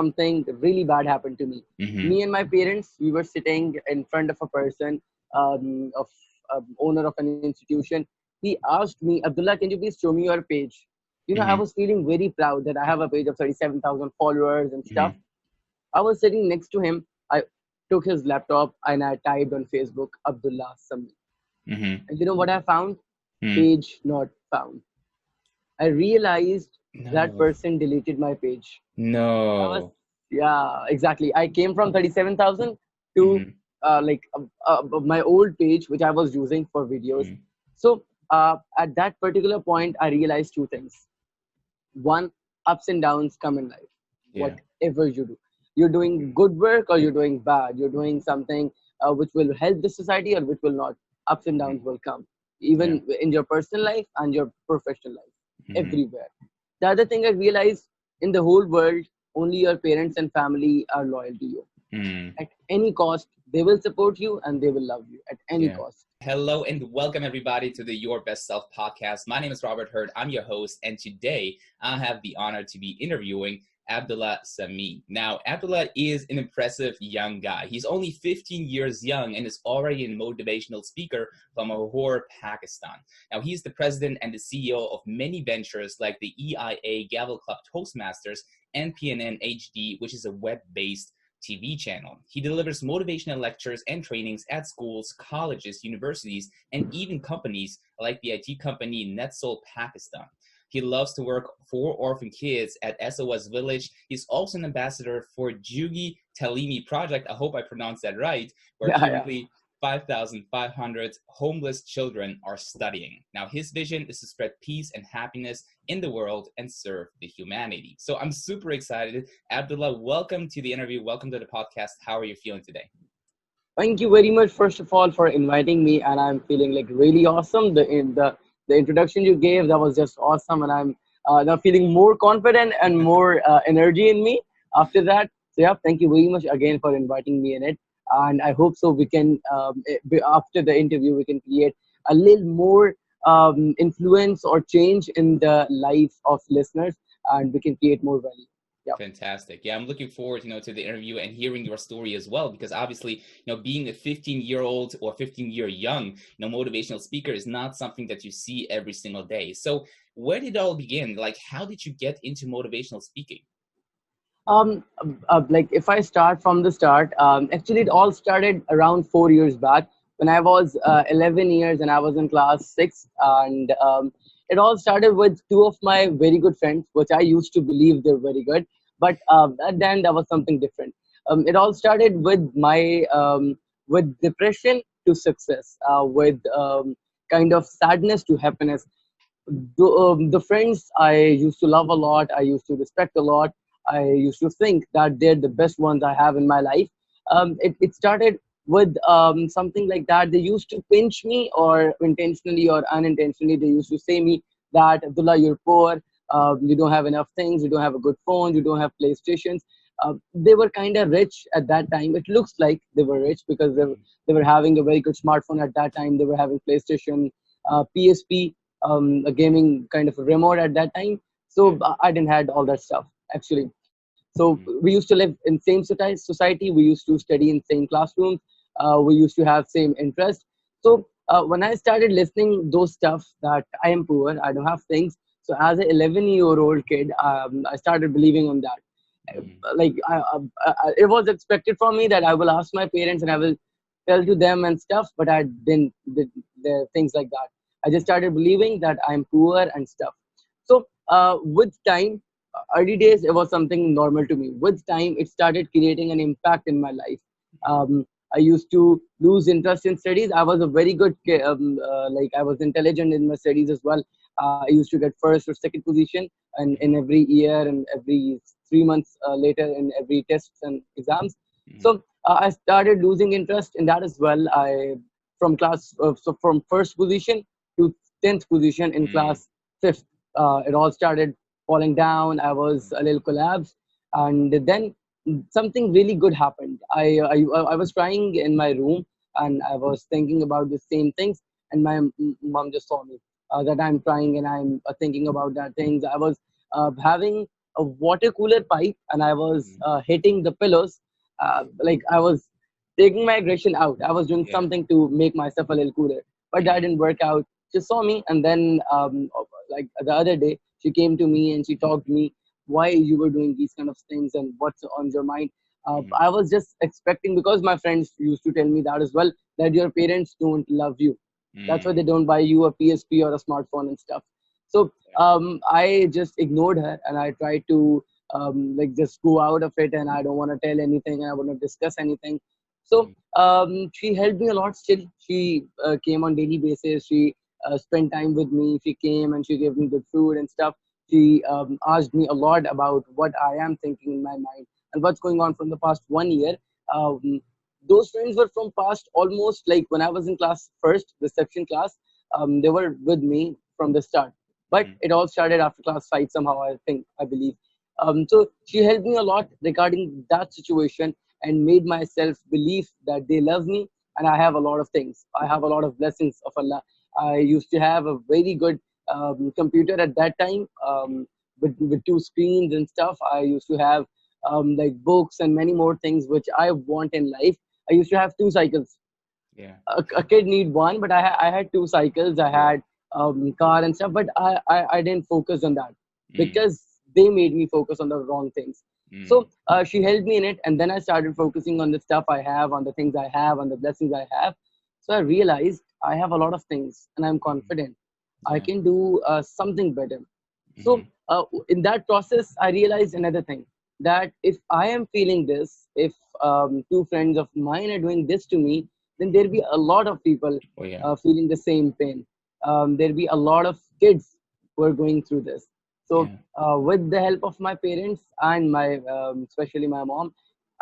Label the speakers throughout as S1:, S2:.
S1: something really bad happened to me.
S2: Mm-hmm.
S1: Me and my parents, we were sitting in front of a person, of owner of an institution. He asked me, Abdullah, can you please show me your page? I
S2: Mm-hmm.
S1: was feeling very proud that I have a page of 37,000 followers and stuff.
S2: Mm-hmm.
S1: I was sitting next to him. I took his laptop and I typed on Facebook, Abdullah Sameen.
S2: Mm-hmm.
S1: And you know what I found?
S2: Mm.
S1: Page not found. I realized that
S2: No.
S1: person deleted my page. I was,
S2: No.
S1: yeah, exactly. I came from 37,000 to
S2: Mm-hmm.
S1: my old page, which I was using for videos.
S2: Mm.
S1: So at that particular point, I realized two things. One, ups and downs come in life,
S2: Yeah.
S1: whatever you do. You're doing good work or you're doing bad. You're doing something which will help the society or which will not. Ups and
S2: Mm-hmm.
S1: downs will come,
S2: Yeah.
S1: even in your personal life and your professional life,
S2: Mm-hmm.
S1: everywhere. The other thing I realized, in the whole world, only your parents and family are loyal to you.
S2: Mm.
S1: At any cost, they will support you and they will love you at any
S2: Yeah.
S1: cost.
S2: Hello and welcome everybody to the Your Best Self podcast. My name is Robert Hurd. I'm your host, and today I have the honor to be interviewing Abdullah Sameen. Now, Abdullah is an impressive young guy. He's only 15 years young and is already a motivational speaker from Lahore, Pakistan. Now, he's the president and the CEO of many ventures like the EIA Gavel Club Toastmasters and PNN HD, which is a web-based TV channel. He delivers motivational lectures and trainings at schools, colleges, universities, and even companies like the IT company NetSol Pakistan. He loves to work for orphan kids at SOS Village. He's also an ambassador for Jugi Talimi Project. I hope I pronounced that right, where
S1: Yeah, yeah.
S2: currently 5,500 homeless children are studying. Now, his vision is to spread peace and happiness in the world and serve the humanity. So I'm super excited. Abdullah, welcome to the interview. Welcome to the podcast. How are you feeling today?
S1: Thank you very much, first of all, for inviting me, and I'm feeling like really awesome. The introduction you gave, that was just awesome, and I'm now feeling more confident and more energy in me after that. So yeah, thank you very much again for inviting me in it, and I hope so we can after the interview we can create a little more influence or change in the life of listeners, and we can create more value. Yeah.
S2: Fantastic. Yeah, I'm looking forward, to the interview and hearing your story as well, because obviously, being a 15-year-old or 15-year young, motivational speaker is not something that you see every single day. So where did it all begin? Like, how did you get into motivational speaking?
S1: Like if I start from the start, actually it all started around 4 years back when I was 11 years and I was in class six, and it all started with two of my very good friends, which I used to believe they're very good, but at the end that was something different. It all started with my with depression to success, with kind of sadness to happiness. The friends I used to love a lot, I used to respect a lot, I used to think that they're the best ones I have in my life. It started with something like that. They used to pinch me, or intentionally or unintentionally, they used to say me that, Abdullah, you're poor, you don't have enough things, you don't have a good phone, you don't have PlayStations. They were kind of rich at that time. It looks like they were rich because they were having a very good smartphone at that time. They were having PlayStation, PSP, a gaming kind of a remote at that time.
S2: Yeah.
S1: So I didn't had all that stuff actually. So
S2: Mhm.
S1: we used to live in same society. We used to study in same classrooms. We used to have same interest. So when I started listening those stuff that I am poor, I don't have things. So as an 11-year-old kid, I started believing on that.
S2: Mhm.
S1: Like it was expected from me that I will ask my parents and I will tell to them and stuff, but I didn't did the things like that. I just started believing that I'm poor and stuff. So with time, early days it was something normal to me. With time, it started creating an impact in my life. I used to lose interest in studies. I was a very good like I was intelligent in my studies as well. I used to get first or second position in
S2: Mhm.
S1: every year and every 3 months later in every tests and exams.
S2: Mhm.
S1: So I started losing interest in that as well. I from class so from first position to 10th position in
S2: Mhm.
S1: class fifth. It all started falling down. I was a little collapsed, and then something really good happened. I was crying in my room, and I was thinking about the same things, and my mom just saw me that I'm crying and I'm thinking about that things. I was having a water cooler pipe and I was
S2: Mhm.
S1: hitting the pillows. Like I was taking my aggression out. I was doing
S2: Yeah.
S1: something to make myself a little cooler, but that
S2: Mhm.
S1: didn't work out. She saw me, and then like the other day, she came to me and she talked to me why you were doing these kind of things and what's on your mind.
S2: Mhm.
S1: I was just expecting, because my friends used to tell me that as well, that your parents don't love you. That's why
S2: Mm.
S1: they don't buy you a PSP or a smartphone and stuff. So
S2: Yeah.
S1: I just ignored her and I tried to like just go out of it, and I don't want to tell anything. I want to discuss anything. So
S2: Mhm.
S1: she helped me a lot. Still, she came on daily basis. She spent time with me. She came and she gave me good food and stuff. She asked me a lot about what I am thinking in my mind and what's going on from the past 1 year. Um, those friends were from past almost like when I was in class first, reception class. They were with me from the start, but
S2: Mhm.
S1: it all started after class 5 somehow. I believe. So she helped me a lot regarding that situation and made myself believe that they love me, and I have a lot of things. I have a lot of blessings of Allah. I used to have a very good computer at that time, with two screens and stuff. I used to have like books and many more things which I want in life. I used to have two cycles.
S2: Yeah.
S1: A kid need one, but I had two cycles. I
S2: Yeah.
S1: had car and stuff, but I didn't focus on that
S2: Mm.
S1: because they made me focus on the wrong things.
S2: Mm.
S1: So she helped me in it, and then I started focusing on the stuff I have, on the things I have, on the blessings I have. So I realized I have a lot of things, and I'm
S2: Mhm.
S1: confident I
S2: Yeah.
S1: can do something better. So
S2: Mhm.
S1: in that process, I realized another thing, that if I am feeling this, if two friends of mine are doing this to me, then there'll be a lot of people
S2: Oh yeah.
S1: feeling the same pain. There'll be a lot of kids who are going through this. So,
S2: Yeah.
S1: with the help of my parents and my, especially my mom,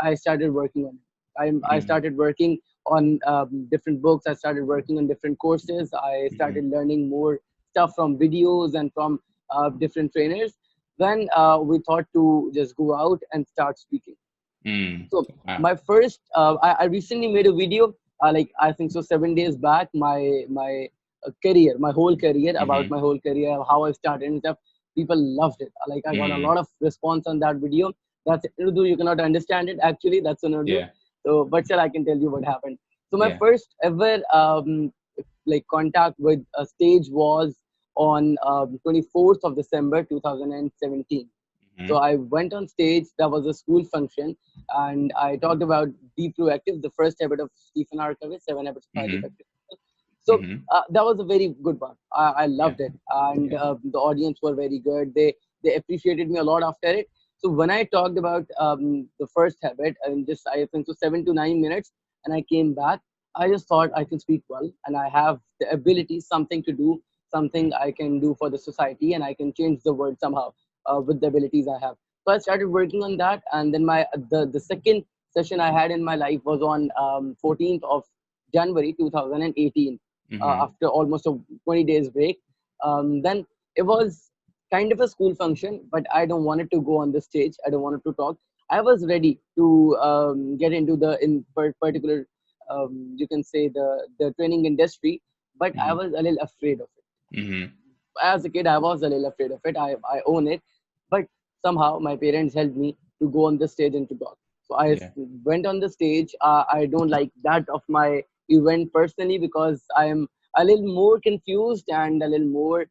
S1: I started working on it. I
S2: Mhm.
S1: started working on different books. I started working on different courses. I
S2: Mhm.
S1: started learning more stuff from videos and from different trainers. Then we thought to just go out and start speaking.
S2: Mm.
S1: So
S2: Wow.
S1: my first, I recently made a video, like I think so 7 days back, my career, my whole career, about
S2: Mhm.
S1: my whole career, how I started and stuff. People loved it. Like I got a
S2: Mm.
S1: lot of response on that video. That's in Urdu. You cannot understand it actually. That's in Urdu.
S2: Yeah.
S1: So, but still, I can tell you what happened. So my
S2: Yeah.
S1: first ever like contact with a stage was on 24th of December 2017. So
S2: Mhm.
S1: I went on stage. That was a school function, and I talked about Be Proactive, the first habit of Stephen R. Covey, 7 Habits of Highly
S2: Mhm.
S1: Effective People. So
S2: Mhm.
S1: that was a very good one. I
S2: Yeah.
S1: loved it, and
S2: Yeah.
S1: the audience were very good. They appreciated me a lot after it. So when I talked about the first habit, and just I think so 7 to 9 minutes, and I came back, I just thought I can speak well, and I have the ability, something to do, something
S2: Mm.
S1: I can do for the society, and I can change the world somehow with the abilities I have. So I started working on that, and then the second session I had in my life was on 14th of January 2018.
S2: Mhm.
S1: After almost a 20 days break, then it was kind of a school function, but I don't wanted to go on the stage. I don't wanted to talk. I was ready to get into the particular, you can say the training industry, but I
S2: Mhm.
S1: was a little afraid of it.
S2: Mhm.
S1: As a kid, I was a little afraid of it. I own it, but somehow my parents helped me to go on the stage and to talk. So
S2: Yeah.
S1: went on the stage. I don't like that of my event personally, because I am a little more confused and a little more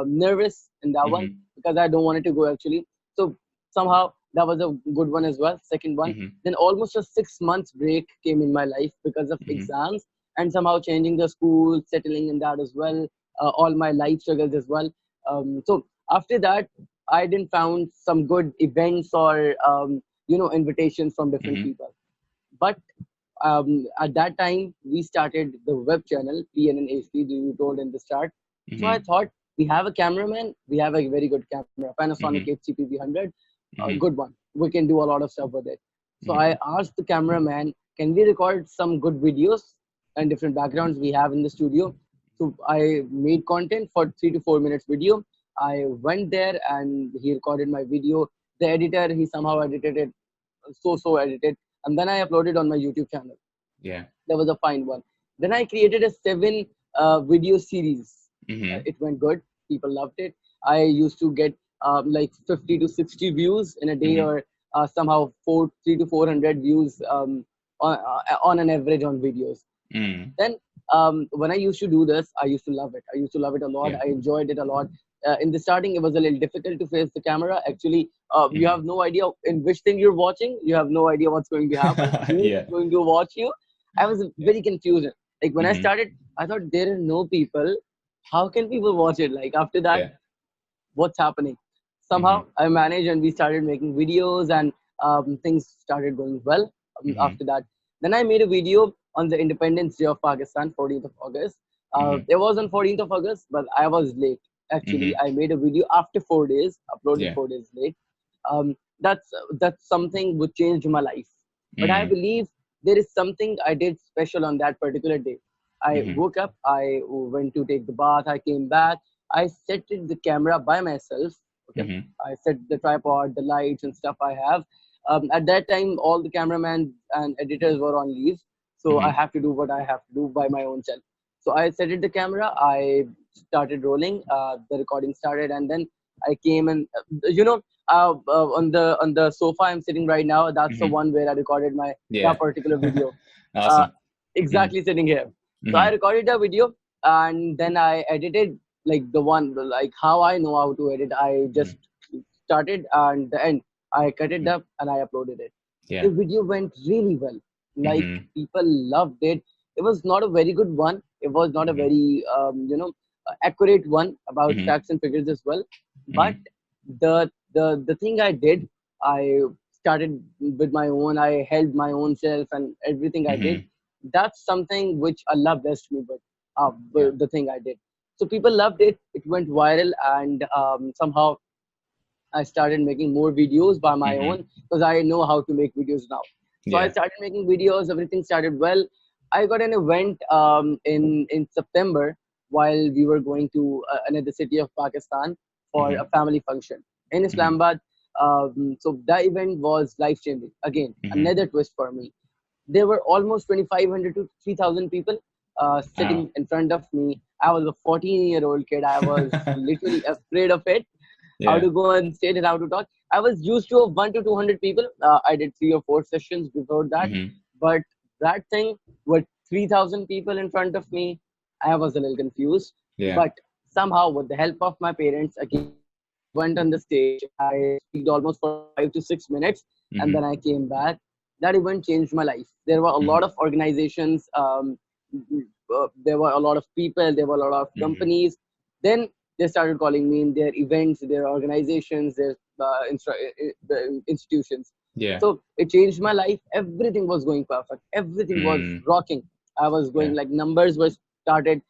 S1: nervous in that one,
S2: Mhm.
S1: because I don't want it to go actually. So somehow that was a good one as well. Second one.
S2: Mhm.
S1: Then almost a 6 months break came in my life because of
S2: Mhm.
S1: exams, and somehow changing the school, settling in that as well, all my life struggles as well. So after that, I didn't found some good events or invitations from different
S2: Mhm.
S1: people. But at that time, we started the web channel PNNHD, you told in the start. So I
S2: Mhm.
S1: thought, we have a cameraman, we have a very good camera, Panasonic
S2: Mhm.
S1: HCP-V100, a
S2: Mhm.
S1: good one. We can do a lot of stuff with it. So
S2: Mhm.
S1: I asked the cameraman, can we record some good videos and different backgrounds we have in the studio? So I made content for 3 to 4 minutes video. I went there and he recorded my video. The editor, he somehow edited it, so edited, and then I uploaded on my YouTube channel.
S2: Yeah.
S1: That was a fine one. Then I created a seven video series.
S2: Mhm.
S1: It went good. People loved it. I used to get like 50 to 60 views in a day,
S2: Mm-hmm.
S1: or somehow 3 to 400 views on an average on videos.
S2: Mm.
S1: Then when I used to do this, I used to love it. I used to love it a lot.
S2: Yeah.
S1: I enjoyed it a lot. In the starting, it was a little difficult to face the camera. Actually, you
S2: Mm-hmm.
S1: have no idea in which thing you're watching. You have no idea what's going to happen, who's
S2: Yeah.
S1: going to watch you. I was
S2: Yeah.
S1: very confused. Like when I
S2: Mm-hmm.
S1: started, I thought there are no people. How can people watch it? Like after that,
S2: Yeah.
S1: what's happening?
S2: Mm-hmm.
S1: Somehow I managed, and we started making videos, and things started going well
S2: Mm-hmm.
S1: after that. Then I made a video on the Independence Day of Pakistan, 14th of August.
S2: Mm-hmm.
S1: It was on 14th of August, but I was late. Actually,
S2: Mm-hmm.
S1: I made a video after 4 days, uploaded
S2: Yeah.
S1: 4 days late. That's something which changed my life. But I
S2: Mm-hmm.
S1: believe there is something I did special on that particular day. I
S2: Mm-hmm.
S1: woke up, I went to take the bath, I came back, I set it the camera by myself. Okay,
S2: Mm-hmm.
S1: I set the tripod, the lights, and stuff I have. At that time, all the cameramen and editors were on leave, so I
S2: Mm-hmm.
S1: have to do what I have to do by my own self. So I set it the camera. I started rolling. The recording started, and then I came and on the sofa I'm sitting right now. That's the
S2: Mm-hmm.
S1: one where I recorded my
S2: Yeah.
S1: that particular video. Uh,
S2: Awesome. Mm-hmm.
S1: exactly sitting here. So I
S2: Mm-hmm.
S1: recorded the video, and then I edited like the one like how I know how to edit. I just started, and the end I cut it
S2: Mm-hmm.
S1: up and I uploaded it. The
S2: Yeah.
S1: video went really well. Like
S2: Mm-hmm.
S1: people loved it. It was not a very good one. It was not a
S2: Mm-hmm.
S1: very accurate one about
S2: Mm-hmm.
S1: facts and figures as well. But
S2: Mm-hmm.
S1: the thing I did, I started with my own. I held my own self and everything I did.
S2: Mm-hmm.
S1: That's something which Allah blessed me
S2: Yeah.
S1: with the thing I did. So people loved it. It went viral, and somehow I started making more videos by my
S2: Mm-hmm.
S1: own because I know how to make videos now. So I
S2: Yeah.
S1: started making videos. Everything started well. I got an event in September while we were going to another city of Pakistan for
S2: Mm-hmm.
S1: a family function in
S2: Mm-hmm.
S1: Islamabad. So that event was life changing. Again,
S2: Mm-hmm.
S1: another twist for me. There were almost 2,500 to 3,000 people
S2: Wow.
S1: sitting in front of me. I was a 14-year-old kid. I was literally afraid of it, how
S2: Yeah.
S1: to go on stage and how to talk. I was used to 1 to 200 people. I did 3 or 4 sessions before that,
S2: Mm-hmm.
S1: but that thing with 3,000 people in front of me, I was a little confused.
S2: Yeah.
S1: But somehow, with the help of my parents, again, I went on the stage. I speak almost for 5 to 6 minutes, and
S2: Mm-hmm.
S1: then I came back. That event changed my life. There were a lot
S2: Mm-hmm.
S1: of organizations. There were a lot of people. There were a lot of
S2: Mm-hmm.
S1: companies. Then they started calling me in their events, their organizations, their the institutions.
S2: Yeah.
S1: So it changed my life. Everything was going perfect. Everything was
S2: Mm.
S1: rocking. I was going
S2: Yeah.
S1: like numbers were started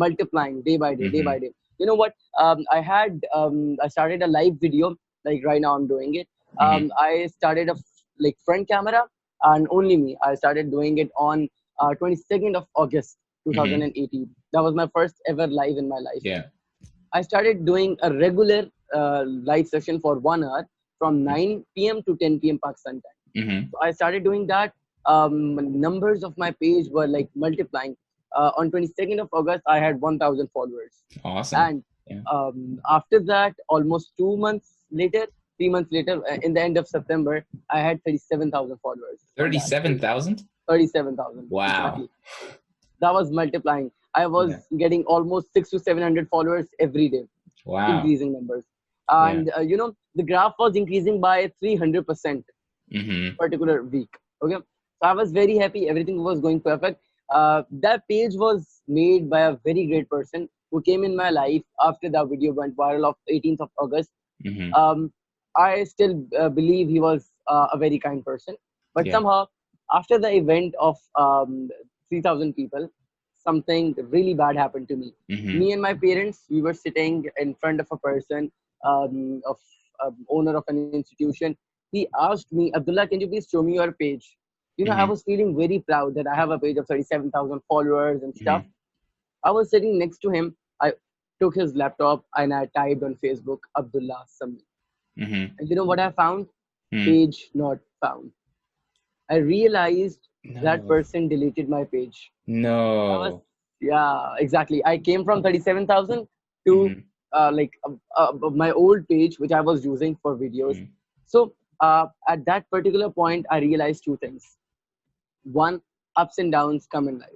S1: multiplying day by day, day by
S2: Mm-hmm.
S1: day. You know what? I started a live video like right now I'm doing it.
S2: Mm-hmm.
S1: I started like front camera and only me. I started doing it on 22nd of August
S2: Mm-hmm.
S1: 2018. That was my first ever live in my life.
S2: Yeah.
S1: I started doing a regular live session for 1 hour from 9 p.m. to 10 p.m. Pakistan time.
S2: Mm-hmm.
S1: So I started doing that. Numbers of my page were like multiplying. On 22nd of August, I had 1,000 followers.
S2: Awesome.
S1: And
S2: Yeah.
S1: after that, almost 2 months later, 3 months later, in the end of September, I had 37,000 followers on that page.
S2: 37,000?
S1: 37,000,
S2: Wow.
S1: exactly. That was multiplying. I
S2: Yeah.
S1: was getting almost 600 to 700 followers every day,
S2: Wow.
S1: increasing numbers.
S2: Yeah.
S1: And the graph was increasing by 300%
S2: Mm-hmm.
S1: particular week. Okay, so I was very happy. Everything was going perfect. That page was made by a very great person who came in my life after that video went viral of 18th of August.
S2: Mm-hmm.
S1: Um, I still believe he was a very kind person, but
S2: Yeah.
S1: somehow after the event of 3,000 people, something really bad happened to me.
S2: Mm-hmm.
S1: Me and my parents, we were sitting in front of a person, of owner of an institution. He asked me, Abdullah, can you please show me your page? I
S2: Mm-hmm.
S1: was feeling very proud that I have a page of 37,000 followers and stuff.
S2: Mm-hmm.
S1: I was sitting next to him. I took his laptop and I typed on Facebook, Abdullah Sameen.
S2: Mm-hmm.
S1: And you know what I found?
S2: Mm.
S1: Page not found. I realized that
S2: No.
S1: person deleted my page. I was,
S2: No.
S1: yeah, exactly. I came from 37,000 to
S2: Mm-hmm.
S1: my old page which I was using for videos.
S2: Mm.
S1: So at that particular point, I realized two things. One, ups and downs come in life.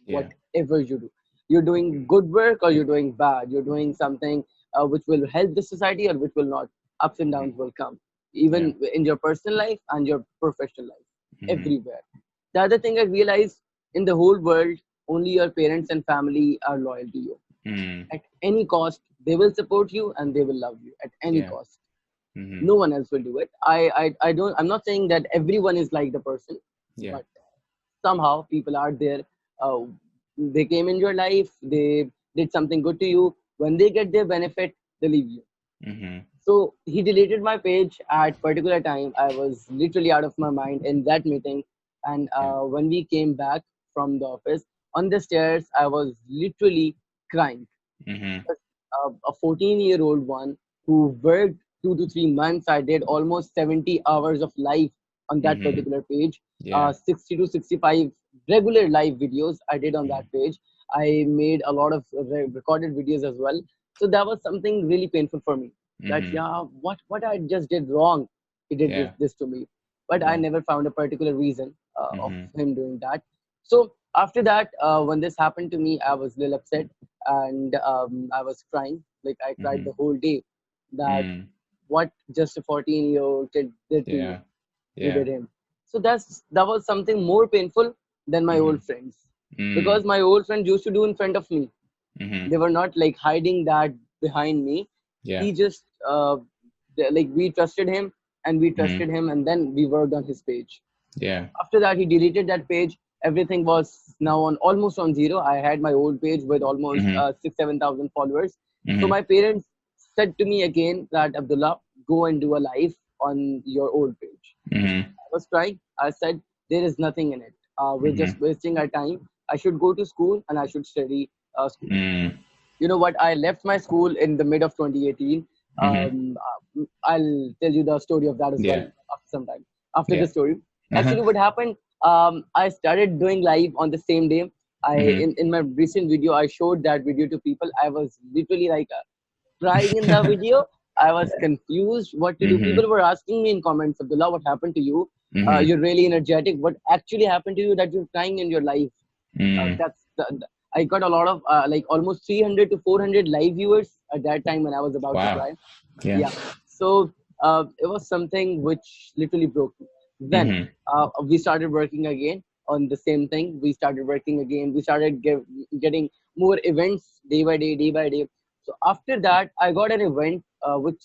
S2: Yeah.
S1: Whatever you do, you're doing good work or you're doing bad. You're doing something which will help the society or which will not. Ups and
S2: Mm.
S1: downs will come,
S2: Yeah.
S1: even in your personal life and your professional life,
S2: Mm-hmm.
S1: everywhere. The other thing I realized, in the whole world, only your parents and family are loyal to you.
S2: Mm.
S1: At any cost, they will support you and they will love you at any
S2: Yeah.
S1: cost.
S2: Mm-hmm.
S1: No one else will do it. I don't. I'm not saying that everyone is like the person,
S2: Yeah.
S1: but somehow people are there. uh, they came in your life, they did something good to you. When they get their benefit, they leave you.
S2: Mm-hmm.
S1: So he deleted my page at particular time. I was literally out of my mind in that meeting. And
S2: Yeah.
S1: when we came back from the office, on the stairs I was literally crying.
S2: Mm-hmm.
S1: A 14-year-old one who worked 2 to 3 months. I did almost 70 hours of live on that
S2: Mm-hmm.
S1: particular page.
S2: Yeah.
S1: 60 to 65 regular live videos I did on that
S2: Mm-hmm.
S1: page. I made a lot of recorded videos as well. So that was something really painful for me. That
S2: Mm-hmm.
S1: yeah, what I just did wrong. He did
S2: Yeah.
S1: this to me, but I
S2: Yeah.
S1: never found a particular reason of
S2: Mm-hmm.
S1: him doing that. So after that, when this happened to me, I was a little upset and I was crying. Like I cried
S2: Mm-hmm.
S1: the whole day. That
S2: Mm.
S1: what just a 14-year-old kid did to you,
S2: Yeah.
S1: you
S2: Yeah.
S1: did him. So that was something more painful than my
S2: Mm-hmm.
S1: old friends, because
S2: Mm.
S1: my old friends used to do in front of me.
S2: Mm-hmm.
S1: They were not like hiding that behind me.
S2: Yeah.
S1: He just like we trusted him and we
S2: Mm-hmm.
S1: trusted him, and then we worked on his page.
S2: Yeah.
S1: After that, he deleted that page. Everything was now on almost on zero. I had my old page with almost
S2: Mm-hmm.
S1: 6 7,000 followers. So
S2: Mm-hmm.
S1: my parents said to me again that Abdullah, go and do a live on your old page.
S2: Mm-hmm.
S1: I was trying. I said there is nothing in it. We're just
S2: Mm-hmm.
S1: wasting our time. I should go to school and I should study school.
S2: Mm.
S1: You know what? I left my school in the mid of 2018.
S2: Mm-hmm.
S1: I'll tell you the story of that as well
S2: Yeah.
S1: after some time. After the
S2: Yeah.
S1: story,
S2: Uh-huh.
S1: actually, what happened? I started doing live on the same day.
S2: Mm-hmm.
S1: In my recent video, I showed that video to people. I was literally like crying in the video. I was confused what to do.
S2: Mm-hmm.
S1: People were asking me in comments, Abdullah, what happened to you?
S2: Mm-hmm.
S1: You're really energetic. What actually happened to you that you're crying in your life?
S2: Mm.
S1: I got a lot of like almost 300 to 400 live viewers at that time when I was about to
S2: Wow.
S1: cry.
S2: Yeah.
S1: Yeah. So it was something which literally broke me. Then
S2: Mm-hmm.
S1: we started working again on the same thing. We started working again. We started getting more events day by day, day by day. So after that, I got an event which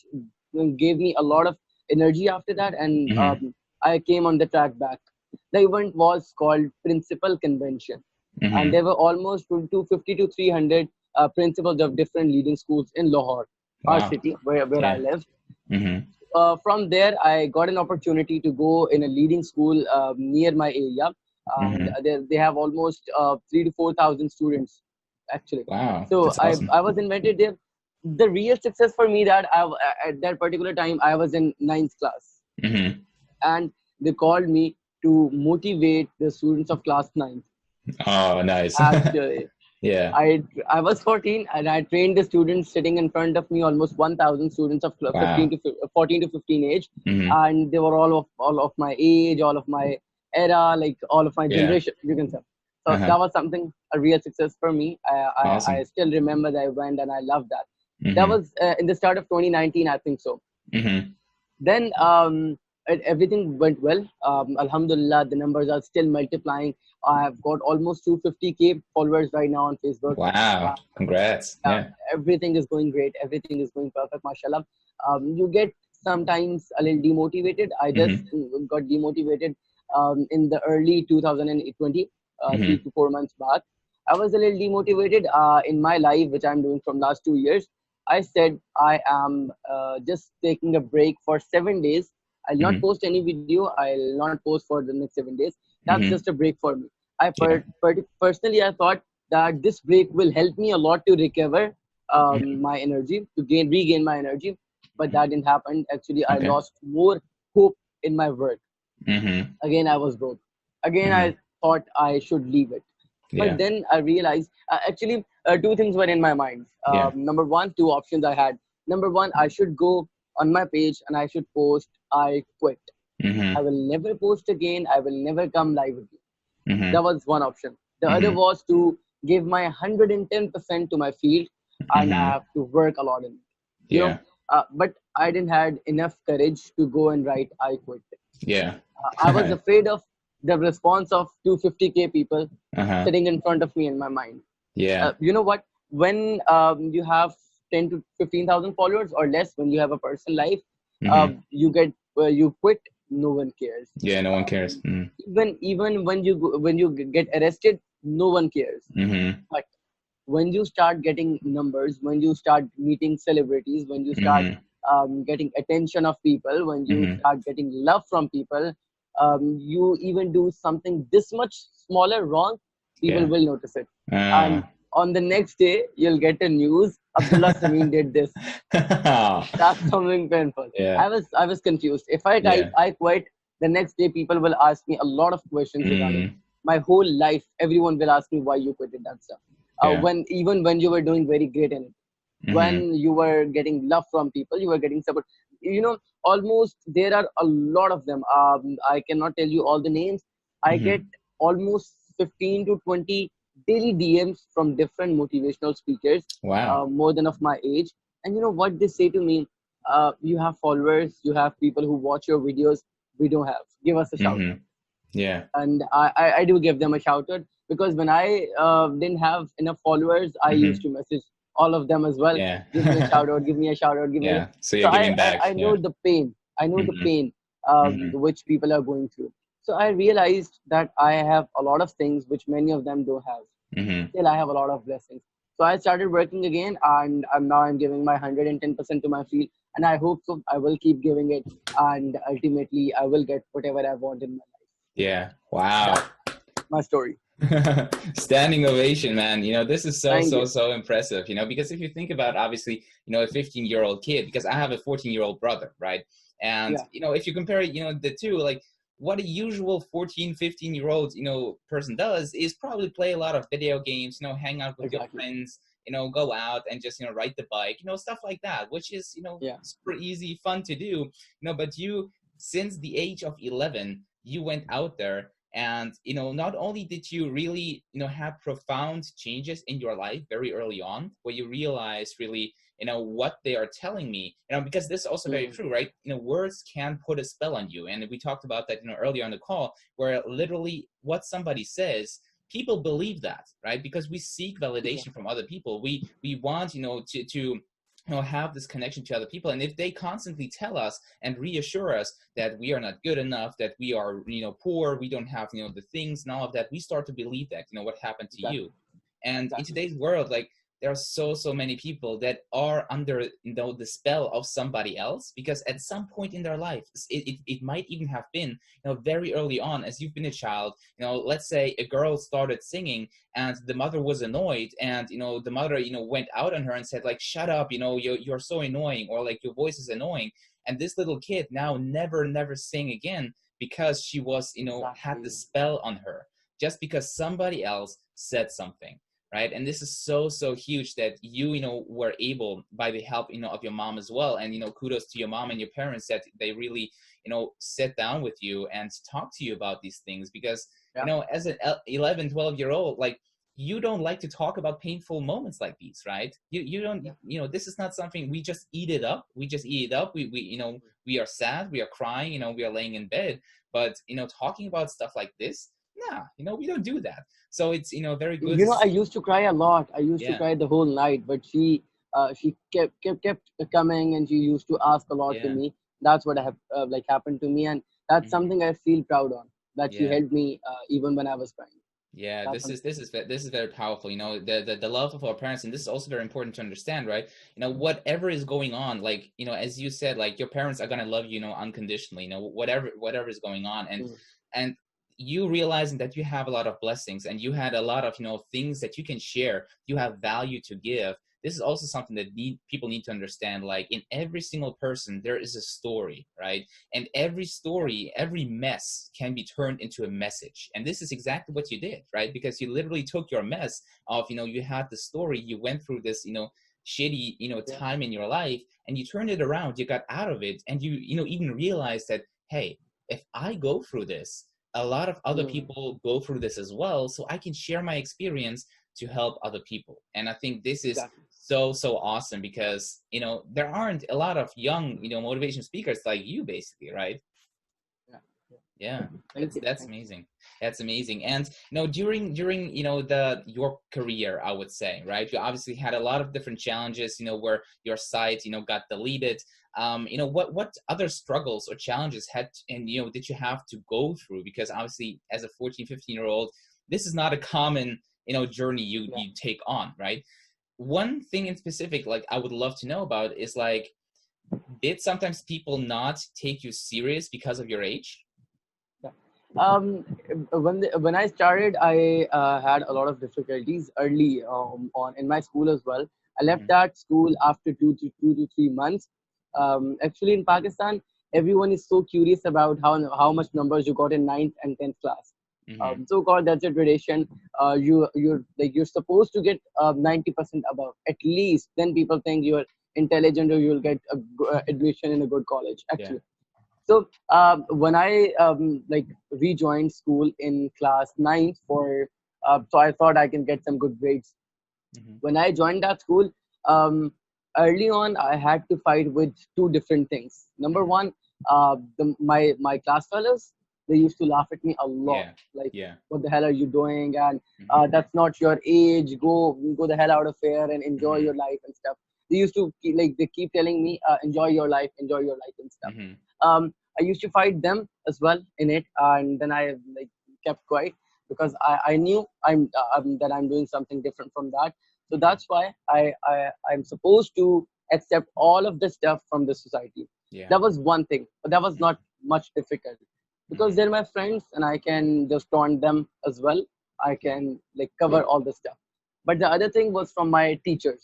S1: gave me a lot of energy after that, and
S2: Mm-hmm.
S1: I came on the track back. The event was called Principal Convention, and
S2: Mm-hmm.
S1: there were almost 250 to 300 principals of different leading schools in Lahore, our
S2: Wow.
S1: city where I
S2: Yeah.
S1: live.
S2: Mm-hmm.
S1: From there, I got an opportunity to go in a leading school near my area, and
S2: Mm-hmm.
S1: they have almost 3 to 4 thousand students actually.
S2: Wow.
S1: So
S2: That's
S1: I
S2: awesome.
S1: I was invited there. The real success for me that at that particular time I was in ninth class,
S2: Mm-hmm.
S1: and they called me to motivate the students of class ninth.
S2: Oh, nice.
S1: Actually,
S2: Yeah.
S1: I was 14 and I trained the students sitting in front of me, almost 1,000 students of 15
S2: Wow.
S1: to 14 to 15 age,
S2: Mm-hmm.
S1: and they were all of my age, all of my era, like all of my
S2: Yeah.
S1: generation, you can say. So
S2: Uh-huh.
S1: that was something a real success for me. I
S2: Awesome.
S1: still remember that event and I love that. That
S2: Mm-hmm.
S1: was in the start of 2019, I think so.
S2: Mm-hmm.
S1: Then everything went well. Alhamdulillah, the numbers are still multiplying. I've got almost 250K followers right now on Facebook.
S2: Wow.
S1: Uh,
S2: Congrats.
S1: yeah,
S2: Yeah.
S1: everything is going great. Everything is going perfect, mashallah. You get sometimes a little demotivated. I just
S2: Mm-hmm.
S1: got demotivated in the early 2020, three
S2: Mm-hmm.
S1: to 4 months back. I was a little demotivated in my life, which I'm doing from last 2 years. I said I am just taking a break for 7 days. I'll not
S2: Mm-hmm.
S1: post any video. I'll not post for the next 7 days. That's just
S2: Mm-hmm.
S1: a break for me.
S2: Yeah.
S1: Personally, I thought that this break will help me a lot to recover
S2: Mm-hmm.
S1: my energy, to regain my energy. But
S2: Mm-hmm.
S1: that didn't happen. Actually, I
S2: Okay.
S1: lost more hope in my work.
S2: Mm-hmm.
S1: Again, I was broke. Again,
S2: Mm-hmm.
S1: I thought I should leave it. But
S2: Yeah.
S1: then I realized, actually, two things were in my mind.
S2: Yeah.
S1: Number one, two options I had. Number one, I should go on my page and I should post, I quit. I
S2: Mm-hmm.
S1: will never post again. I will never come live again.
S2: Mm-hmm.
S1: That was one option. The other
S2: Mm-hmm.
S1: was to give my 110% to my field, and I
S2: Mm-hmm.
S1: have to work a lot in it. You know,
S2: Yeah.
S1: but I didn't had enough courage to go and write I quit.
S2: Yeah.
S1: I was afraid of the response of 250K people
S2: Uh-huh.
S1: sitting in front of me in my mind.
S2: Yeah.
S1: You know what? When you have 10 to 15,000 followers or less, when you have a personal life,
S2: Mm-hmm.
S1: you quit. No one cares.
S2: Yeah, no one
S1: Uh,
S2: cares. Mm.
S1: even when you get arrested, no one cares.
S2: Mm-hmm.
S1: But when you start getting numbers, when you start meeting celebrities, when you start
S2: Mm-hmm.
S1: getting attention of people, when you
S2: Mm-hmm.
S1: start getting love from people, you even do something this much smaller wrong, people
S2: Yeah.
S1: will notice it.
S2: Uh,
S1: And on the next day, you'll get a news, Abdullah Sameen did this. That's something painful.
S2: yeah.
S1: I was confused. If I type
S2: Yeah.
S1: I quit, the next day people will ask me a lot of questions regarding
S2: Mm.
S1: my whole life. Everyone will ask me why you quit it, that stuff.
S2: Yeah.
S1: When even when you were doing very great in it,
S2: Mm-hmm.
S1: when you were getting love from people, you were getting support. You know, almost there are a lot of them. I cannot tell you all the names. I get
S2: Mm-hmm.
S1: almost 15 to 20 daily DMs from different motivational speakers,
S2: Wow.
S1: more than of my age. And you know what they say to me? You have followers, you have people who watch your videos. We don't have. Give us a shout out.
S2: Mm-hmm. Yeah.
S1: And I do give them a shout out, because when I didn't have enough followers, I used
S2: Mm-hmm.
S1: to message all of them as well.
S2: Yeah.
S1: Give me a shout out, give me a shout out, give me a...
S2: yeah. So
S1: So
S2: you're giving back.
S1: I know
S2: Yeah.
S1: the pain. I know the
S2: Mm-hmm.
S1: pain
S2: Mm-hmm.
S1: which people are going through. So I realized that I have a lot of things which many of them don't have.
S2: Mm-hmm.
S1: Still, I have a lot of blessings. So I started working again, and I'm giving my 110% to my field, and I hope so. I will keep giving it, and ultimately, I will get whatever I want in my life.
S2: Yeah. Wow.
S1: That's my story.
S2: Standing ovation, man. This is so,
S1: Thank
S2: so,
S1: you.
S2: so impressive, because if you think about, obviously, a 15-year-old kid, because I have a 14-year-old brother, right? And,
S1: Yeah,
S2: if you compare, the two, like what a usual 14, 15-year-old, person does is probably play a lot of video games, hang out with your
S1: exactly.
S2: friends, go out and just, ride the bike, stuff like that, which is,
S1: Yeah,
S2: super easy, fun to do, but you, since the age of 11, you went out there and, not only did you really, have profound changes in your life very early on, where you realize really, what they are telling me, because this is also very
S1: mm,
S2: true, right? Words can put a spell on you. And we talked about that, earlier on the call, where literally what somebody says, people believe that, right? Because we seek validation
S1: exactly.
S2: from other people. We want, to have this connection to other people. And if they constantly tell us and reassure us that we are not good enough, that we are, poor, we don't have, the things and all of that, we start to believe that, what happened to
S1: Exactly.
S2: you. And in
S1: Exactly.
S2: today's world, like, there are so many people that are under, the spell of somebody else, because at some point in their life, it might even have been, very early on, as you've been a child, let's say a girl started singing and the mother was annoyed, and, the mother, went out on her and said, like, shut up, you're so annoying, or like, your voice is annoying. And this little kid now never sing again, because she was, had the
S1: Exactly.
S2: spell on her, just because somebody else said something. Right. And this is so huge that you, were able, by the help, of your mom as well. And, kudos to your mom and your parents that they really, sit down with you and talk to you about these things, because,
S1: Yeah,
S2: as an 11, 12-year-old, like, you don't like to talk about painful moments like these, right? You don't,
S1: yeah.
S2: this is not something we just eat it up. We just eat it up. We, we are sad, we are crying, we are laying in bed, but, talking about stuff like this, nah, we don't do that. So it's, very good
S1: You
S2: to
S1: know, I
S2: see.
S1: used to cry a lot. I used to
S2: Yeah,
S1: cry the whole night, but she kept coming, and she used to ask a lot to
S2: yeah,
S1: me. That's what have like happened to me, and that's
S2: hmm,
S1: something I feel proud on. That she
S2: yeah,
S1: helped me even when I was crying.
S2: yeah.
S1: That's
S2: This
S1: something.
S2: is this is very powerful. The love of our parents, and this is also very important to understand, right? Whatever is going on, like, as you said, like, your parents are gonna love you, unconditionally. Whatever is going on,
S1: Mm,
S2: and you realizing that you have a lot of blessings, and you had a lot of, things that you can share. You have value to give. this is also something that people need to understand. Like in every single person, there is a story, right? And every story, every mess can be turned into a message. And this is exactly what you did, right? Because you literally took your mess of, you had the story, you went through this, shitty,
S1: Yeah,
S2: time in your life, and you turned it around, you got out of it, and you even realized that, hey, if I go through this, a lot of other
S1: mm,
S2: people go through this as well, so I can share my experience to help other people. And I think this is
S1: exactly.
S2: so awesome, because there aren't a lot of young motivation speakers like you, basically, right?
S1: Yeah, yeah.
S2: Yeah,
S1: Thank you.
S2: that's
S1: Thank you.
S2: amazing. That's amazing. And during the your career, I would say, right? You obviously had a lot of different challenges, where your site, got deleted. What other struggles or challenges did you have to go through? Because obviously, as a 14, 15-year-old, this is not a common, journey
S1: Yeah.
S2: you take on, right? One thing in specific, like I would love to know about, is like, did sometimes people not take you serious because of your age?
S1: Yeah. Um, when I started, I had a lot of difficulties early on in my school as well. I left
S2: Mm-hmm.
S1: that school after 2 to 3 months. Actually, in Pakistan, everyone is so curious about how much numbers you got in ninth and 10th class.
S2: Mm-hmm.
S1: So-called that's a tradition. You're supposed to get 90% above at least. Then people think you're intelligent or you'll get admission in a good college.
S2: Yeah.
S1: Actually, so when I rejoined school in class ninth so I thought I can get some good grades.
S2: Mm-hmm.
S1: When I joined that school, um, early on I had to fight with two different things. Number
S2: Mm-hmm.
S1: one, my class fellows, they used to laugh at me a lot.
S2: Yeah.
S1: Like,
S2: Yeah.
S1: what the hell are you doing? And
S2: Mm-hmm.
S1: that's not your age. Go the hell out of here and enjoy
S2: Mm-hmm.
S1: your life and stuff. They used to they keep telling me, enjoy your life and stuff.
S2: Mm-hmm.
S1: I used to fight them as well in it, and then I kept quiet because I knew that I'm doing something different from that. So
S2: Mm-hmm.
S1: that's why I'm supposed to accept all of the stuff from the society.
S2: Yeah.
S1: That was one thing, but that was not much difficult because
S2: Mm-hmm.
S1: they're my friends and I can just taunt them as well. I can cover all the stuff. But the other thing was from my teachers.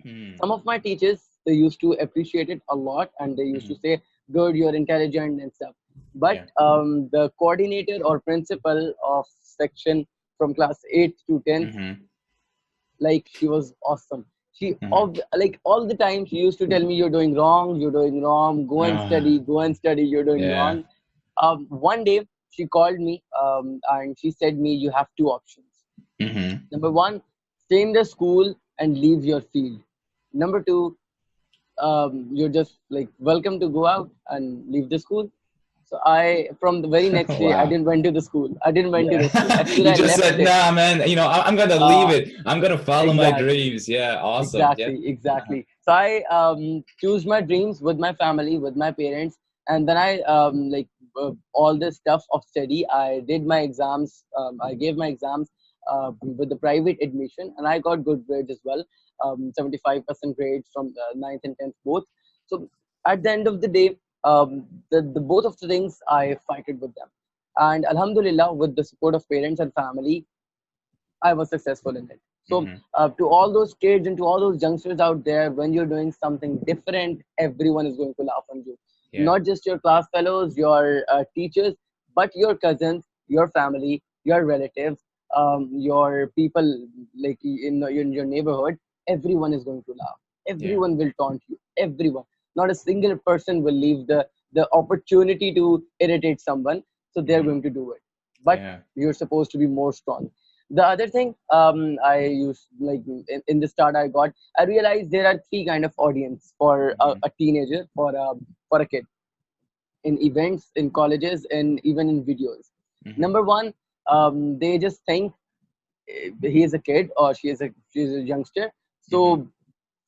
S2: Mm-hmm.
S1: Some of my teachers, they used to appreciate it a lot and they used
S2: Mm-hmm.
S1: to say, good, you're intelligent and stuff. But
S2: Yeah.
S1: the coordinator or principal of section from class 8th to 10th,
S2: Mm-hmm.
S1: she was awesome. She
S2: Mm-hmm.
S1: all the time she used to tell me, you're doing wrong,
S2: Ah,
S1: go and study, you're doing
S2: yeah.
S1: wrong. One day she called me and she said me, you have two options.
S2: Mm-hmm.
S1: Number one, stay in the school and leave your field. Number two, you're just welcome to go out and leave the school. So I, from the very next day, I
S2: Wow.
S1: didn't went to the school. I didn't went to the school.
S2: Yeah.
S1: Actually,
S2: You
S1: I
S2: just
S1: left
S2: said,
S1: it.
S2: nah, man, I'm gonna leave
S1: Uh,
S2: it. I'm gonna follow my
S1: exactly,
S2: dreams. Yeah. Awesome. Yeah. Uh-huh.
S1: exactly. So I choose my dreams with my family, with my parents, and then I all this stuff of study. I did my exams. I gave my exams with the private admission, and I got good grades as well. 75% grades from ninth and 10th both. So at the end of the day, the both of the things I fighted with them, and Alhamdulillah, with the support of parents and family, I was successful in it. So,
S2: Mm-hmm.
S1: to all those kids and to all those youngsters out there, when you're doing something different, everyone is going to laugh on you.
S2: Yeah.
S1: Not just your class fellows, your teachers, but your cousins, your family, your relatives, your people in your neighborhood. Everyone is going to laugh.
S2: Yeah.
S1: Everyone will taunt you. Everyone. Not a single person will leave the opportunity to irritate someone. So they're
S2: Mm-hmm.
S1: going to do it. But
S2: Yeah.
S1: you're supposed to be more strong. The other thing I use in the start I realized there are three kind of audience for
S2: Mm-hmm.
S1: a teenager, for a kid, in events, in colleges, and even in videos.
S2: Mm-hmm.
S1: Number one, they just think he is a kid or she's a youngster,
S2: Mm-hmm.
S1: so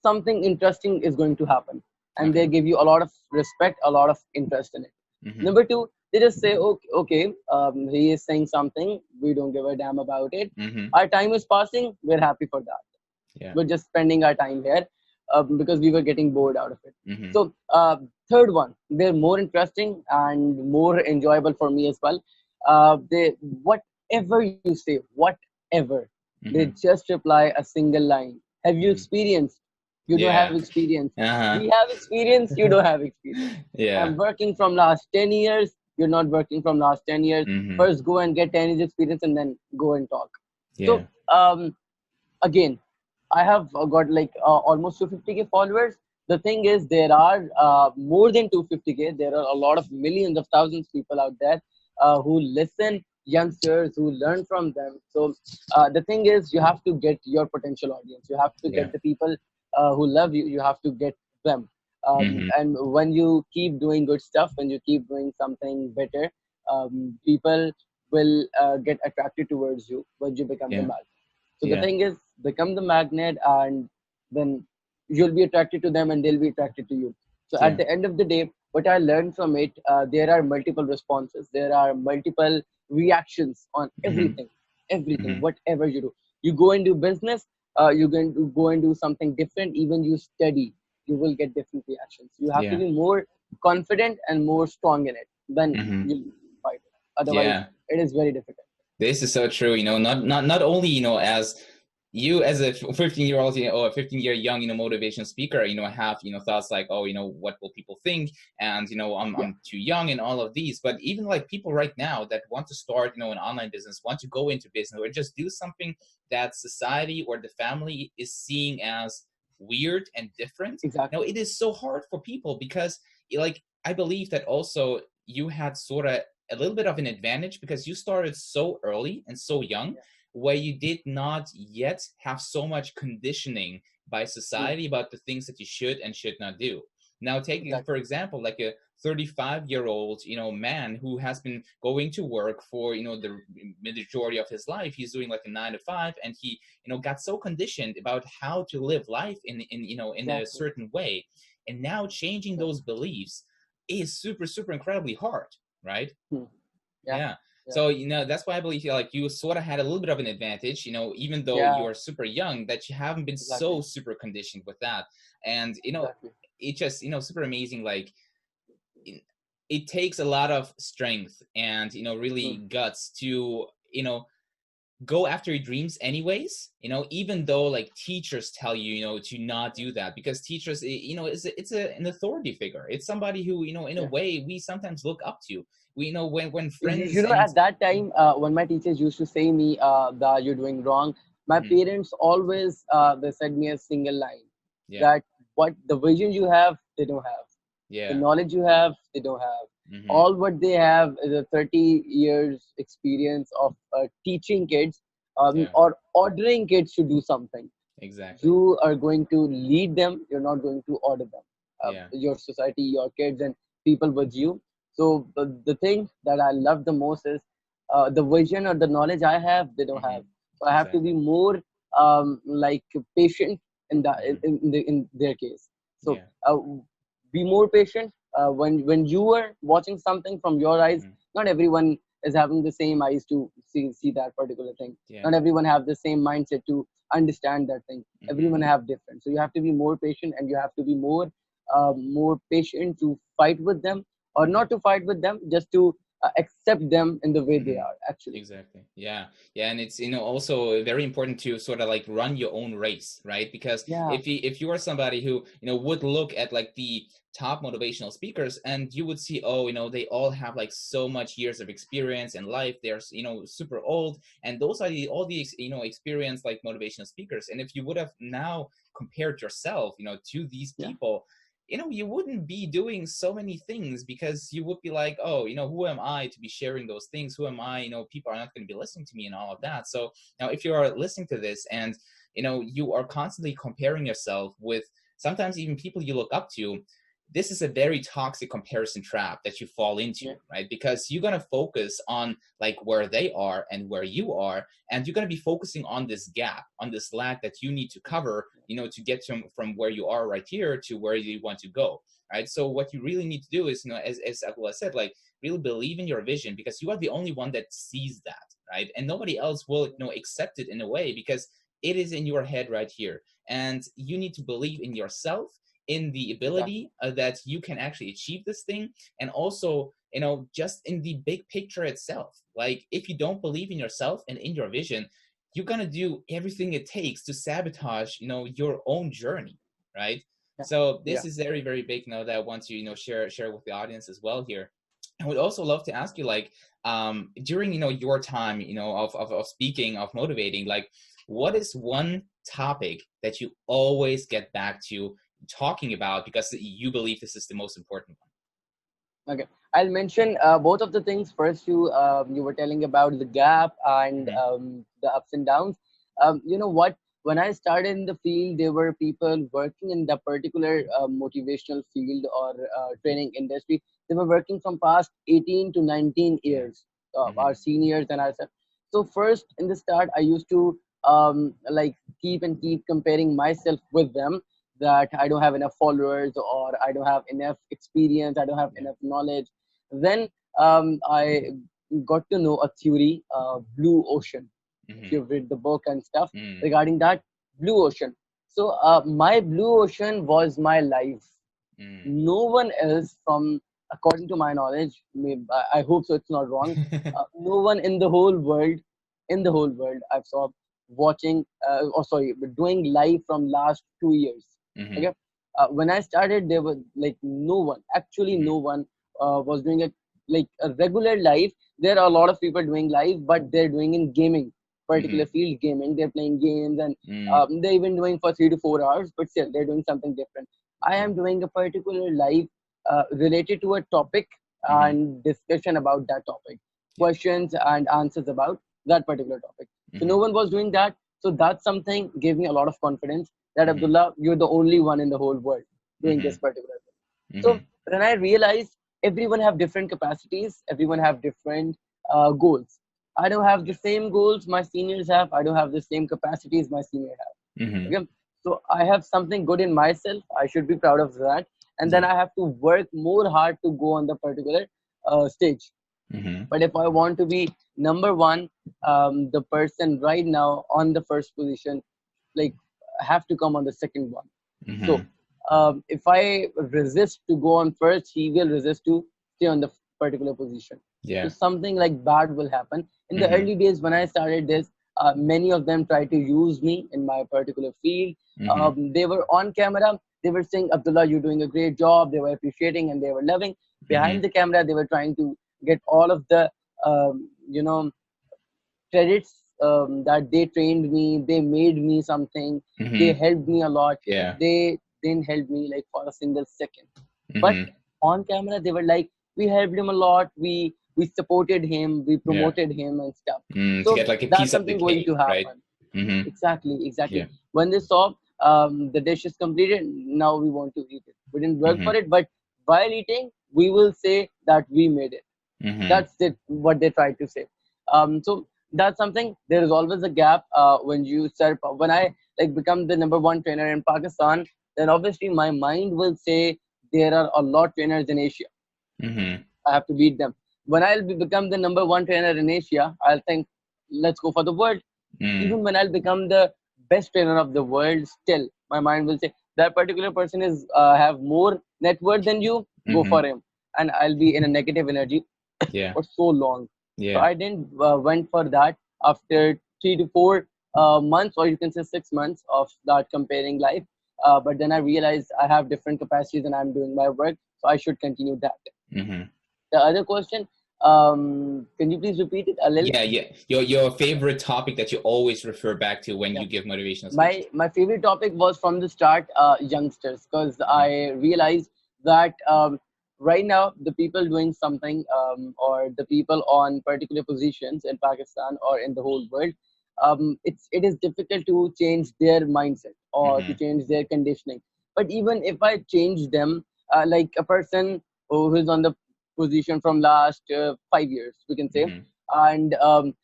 S1: something interesting is going to happen, and they
S2: Okay.
S1: give you a lot of respect, a lot of interest in it.
S2: Mm-hmm.
S1: Number two, they just say, okay, he is saying something, we don't give a damn about it.
S2: Mm-hmm.
S1: Our time is passing, we're happy for that.
S2: Yeah.
S1: We're just spending our time here because we were getting bored out of it.
S2: Mm-hmm.
S1: So third one, they're more interesting and more enjoyable for me as well. They whatever you say, whatever, they
S2: Mm-hmm.
S1: just reply a single line. Have you
S2: Mm-hmm.
S1: experienced? You don't have
S2: Yeah.
S1: experience.
S2: Uh-huh.
S1: We have experience, you don't have experience.
S2: Yeah.
S1: I'm working from last 10 years, you're not working from last 10 years.
S2: Mm-hmm.
S1: First go and get 10 years experience and then go and talk. So
S2: Yeah.
S1: again, I have got like almost 250K followers. The thing is, there are more than 250K. There are a lot of millions of thousands of people out there who listen, youngsters who learn from them. So the thing is, you have to get your potential audience. You have to
S2: Yeah.
S1: get the people who love you. You have to get them.
S2: Mm-hmm.
S1: And when you keep doing good stuff, when you keep doing something better, people will get attracted towards you when you become the
S2: Yeah.
S1: magnet. So the
S2: Yeah.
S1: thing is, become the magnet, and then you'll be attracted to them, and they'll be attracted to you. So at
S2: Yeah.
S1: the end of the day, what I learned from it, there are multiple responses, there are multiple reactions on
S2: Mm-hmm.
S1: everything,
S2: Mm-hmm.
S1: whatever you do. You go and do business, you're going to go and do something different. Even you study, you will get different reactions. You have to
S2: Yeah.
S1: be more confident and more strong in it. Then
S2: Mm-hmm.
S1: you'll fight it. Otherwise,
S2: Yeah.
S1: it is very difficult.
S2: This is so true. Not only, as you as a 15-year-old, or a 15-year young, motivational speaker, have, thoughts like, oh, what will people think? And,
S1: Yeah,
S2: I'm too young and all of these, but even like people right now that want to start, an online business, want to go into business or just do something that society or the family is seeing as weird and different.
S1: exactly.
S2: It is so hard for people because, like, I believe that also you had sort of a little bit of an advantage because you started so early and so young,
S1: Yeah.
S2: where you did not yet have so much conditioning by
S1: Hmm.
S2: society about the things that you should and should not do. Now, taking for
S1: Exactly.
S2: example, like a 35-year-old, man who has been going to work for, the majority of his life. He's doing like a 9 to 5, and he, got so conditioned about how to live life in a
S1: Exactly.
S2: certain way, and now changing
S1: Yeah.
S2: those beliefs is super, super incredibly hard, right?
S1: Hmm. Yeah.
S2: Yeah.
S1: Yeah.
S2: So, that's why I believe like you sort of had a little bit of an advantage, even though
S1: Yeah.
S2: you're super young, that you haven't been so
S1: Exactly.
S2: super conditioned with that. And,
S1: Exactly.
S2: it just, super amazing. Like, it, it takes a lot of strength and,
S1: Hmm.
S2: really guts to, go after your dreams anyways, even though like teachers tell you, to not
S1: Yeah.
S2: do that, because teachers, an authority figure. It's somebody who, in a
S1: Yeah.
S2: way we sometimes look up to. We, when
S1: You
S2: friends
S1: know,
S2: and
S1: at that time, when my teachers used to say me that you're doing wrong, my
S2: Mhm.
S1: parents always they said me a single line
S2: Yeah.
S1: that what the vision you have, they don't have. The
S2: Yeah.
S1: knowledge you have, they don't have.
S2: Hmm.
S1: All what they have is a 30 years experience of teaching kids
S2: Yeah.
S1: or ordering kids to do something.
S2: Exactly.
S1: You are going to lead them, you're not going to order them.
S2: Yeah.
S1: Your society, your kids, and people with you. So the thing that I love the most is the vision or the knowledge I have, they don't
S2: Hmm.
S1: have. So I have to be
S2: Exactly.
S1: more like patient in that
S2: Hmm.
S1: in their case. So
S2: Yeah.
S1: be more patient when you are watching something from your eyes.
S2: Hmm.
S1: Not everyone is having the same eyes to see that particular thing.
S2: Yeah.
S1: Not everyone have the same mindset to understand that thing.
S2: Hmm.
S1: Everyone have different, so you have to be more patient, and you have to be more patient to fight with them, or
S2: Hmm.
S1: not to fight with them, just to accept them in the way they
S2: Hmm.
S1: are actually.
S2: Exactly. Yeah. Yeah. And it's, also very important to sort of like run your own race, right? Because
S1: Yeah.
S2: if you are somebody who, would look at like the top motivational speakers, and you would see, oh, they all have like so much years of experience in life. They're, super old. And those are all the, experienced like motivational speakers. And if you would have now compared yourself, to these
S1: Yeah.
S2: people, you wouldn't be doing so many things, because you would be like, oh, who am I to be sharing those things? Who am I? People are not going to be listening to me and all of that. So now, if you are listening to this and, you are constantly comparing yourself with sometimes even people you look up to, this is a very toxic comparison trap that you fall into,
S1: Yeah.
S2: right? Because you're going to focus on like where they are and where you are, and you're going to be focusing on this gap, on this lack that you need to cover, to get from where you are right here to where you want to go, right? So what you really need to do is, as Abdullah said, like really believe in your vision, because you are the only one that sees that, right? And nobody else will, accept it in a way, because it is in your head right here. And you need to believe in yourself, in the
S1: Exactly.
S2: ability that you can actually achieve this thing, and also, just in the big picture itself. Like, if you don't believe in yourself and in your vision, you're gonna do everything it takes to sabotage, your own journey, right?
S1: Yeah.
S2: So
S1: Yeah.
S2: this is very, very big now that I want to, share with the audience as well here. I would also love to ask you, like, during, your time, of speaking, of motivating, like, what is one topic that you always get back to talking about because you believe this is the most important
S1: Okay, I'll mention both of the things. First, you were telling about the gap and
S2: one?
S1: the ups and downs. You know what? When I started in the field, there were people working in the particular motivational field or training industry. They were working from past 18 to 19 years,
S2: Mm-hmm.
S1: our seniors and ourselves. So first, in the start, I used to like keep comparing myself with them, that I don't have enough followers or I don't have enough experience, I don't have
S2: Yeah.
S1: enough knowledge. Then I got to know a theory, blue ocean. If
S2: Mm-hmm.
S1: you've read the book and stuff
S2: Mm-hmm.
S1: regarding that, blue ocean. So my blue ocean was my life. No one else, from according to my knowledge, I hope so, it's not wrong. No one in the whole world, I've saw watching, or sorry, but doing live from last 2 years.
S2: Mm-hmm.
S1: Okay, when I started, there was like no one, actually
S2: Mm-hmm.
S1: no one was doing it like a regular live. There are a lot of people doing live, but they're doing in gaming,
S2: Mm-hmm.
S1: particular field gaming. They're playing games and
S2: Mm-hmm.
S1: they're even doing for 3 to 4 hours, but still they're doing something different. I
S2: Yeah.
S1: am doing a particular live related to a topic
S2: Mm-hmm.
S1: and discussion about that topic,
S2: Yeah.
S1: questions and answers about that particular topic. So
S2: Mm-hmm.
S1: no one was doing that. So that's something gave me a lot of confidence that
S2: Mm-hmm.
S1: Abdullah, you're the only one in the whole world doing
S2: Mm-hmm.
S1: this particular thing.
S2: Mm-hmm.
S1: So when I realized everyone have different capacities, everyone have different goals. I don't have the
S2: Yeah.
S1: same goals my seniors have. I don't have the same capacities my senior
S2: Mm-hmm.
S1: have. Okay, so I have something good in myself. I should be proud of that, and then
S2: Yeah.
S1: I have to work more hard to go on the particular stage.
S2: Mm-hmm.
S1: But if I want to be number one, the person right now on the first position, like, have to come on the second one. So
S2: Mm-hmm.
S1: if I resist to go on first, he will resist to stay on the particular position. So
S2: Yeah.
S1: something like bad will happen. In the
S2: Mm-hmm.
S1: early days when I started this, many of them tried to use me in my particular field.
S2: Mm-hmm.
S1: They were on camera. They were saying, Abdullah, you're doing a great job. They were appreciating and they were loving.
S2: Mm-hmm.
S1: Behind the camera, they were trying to get all of the, you know, credits, that they trained me, they made me something, they
S2: Mm-hmm.
S1: helped me a lot.
S2: Yeah.
S1: They didn't help me like for a single second. But
S2: Mm-hmm.
S1: on camera, they were like, we helped him a lot, we supported him, we
S2: Yeah.
S1: promoted him and stuff.
S2: To
S1: So
S2: get like a
S1: that's
S2: piece of the
S1: something going
S2: cake,
S1: to
S2: right?
S1: happen.
S2: Mm-hmm.
S1: Exactly.
S2: Yeah.
S1: When they saw the dish is completed, now we want to eat it. We didn't work
S2: Mm-hmm.
S1: for it, but while eating, we will say that we made it.
S2: Mm-hmm.
S1: That's it, what they try to say. So that's something. There is always a gap when you start. When I like become the number one trainer in Pakistan, then obviously my mind will say there are a lot trainers in Asia.
S2: Mm-hmm.
S1: I have to beat them. When become the number one trainer in Asia, I'll think, let's go for the world.
S2: Mm.
S1: Even when I'll become the best trainer of the world, still my mind will say that particular person is have more net worth than you. Go
S2: Mm-hmm.
S1: for him, and I'll be in a negative energy
S2: Yeah.
S1: for so long. So
S2: Yeah.
S1: I didn't went for that after 3 to 4 months, or you can say 6 months of that comparing life. But then I realized I have different capacities and I'm doing my work, so I should continue that.
S2: Mm-hmm.
S1: The other question, can you please repeat it a little?
S2: Yeah. Yeah. Your favorite topic that you always refer back to when
S1: Yeah.
S2: you give motivational
S1: my
S2: speeches.
S1: my favorite topic was from the start, youngsters, because
S2: Mm-hmm.
S1: I realized that right now the people doing something, or the people on particular positions in Pakistan or in the whole world, it is difficult to change their mindset or to
S2: Mm-hmm.
S1: change their conditioning. But even if I change them, like a person who is on the position from last 5 years, we can say,
S2: Mm-hmm.
S1: and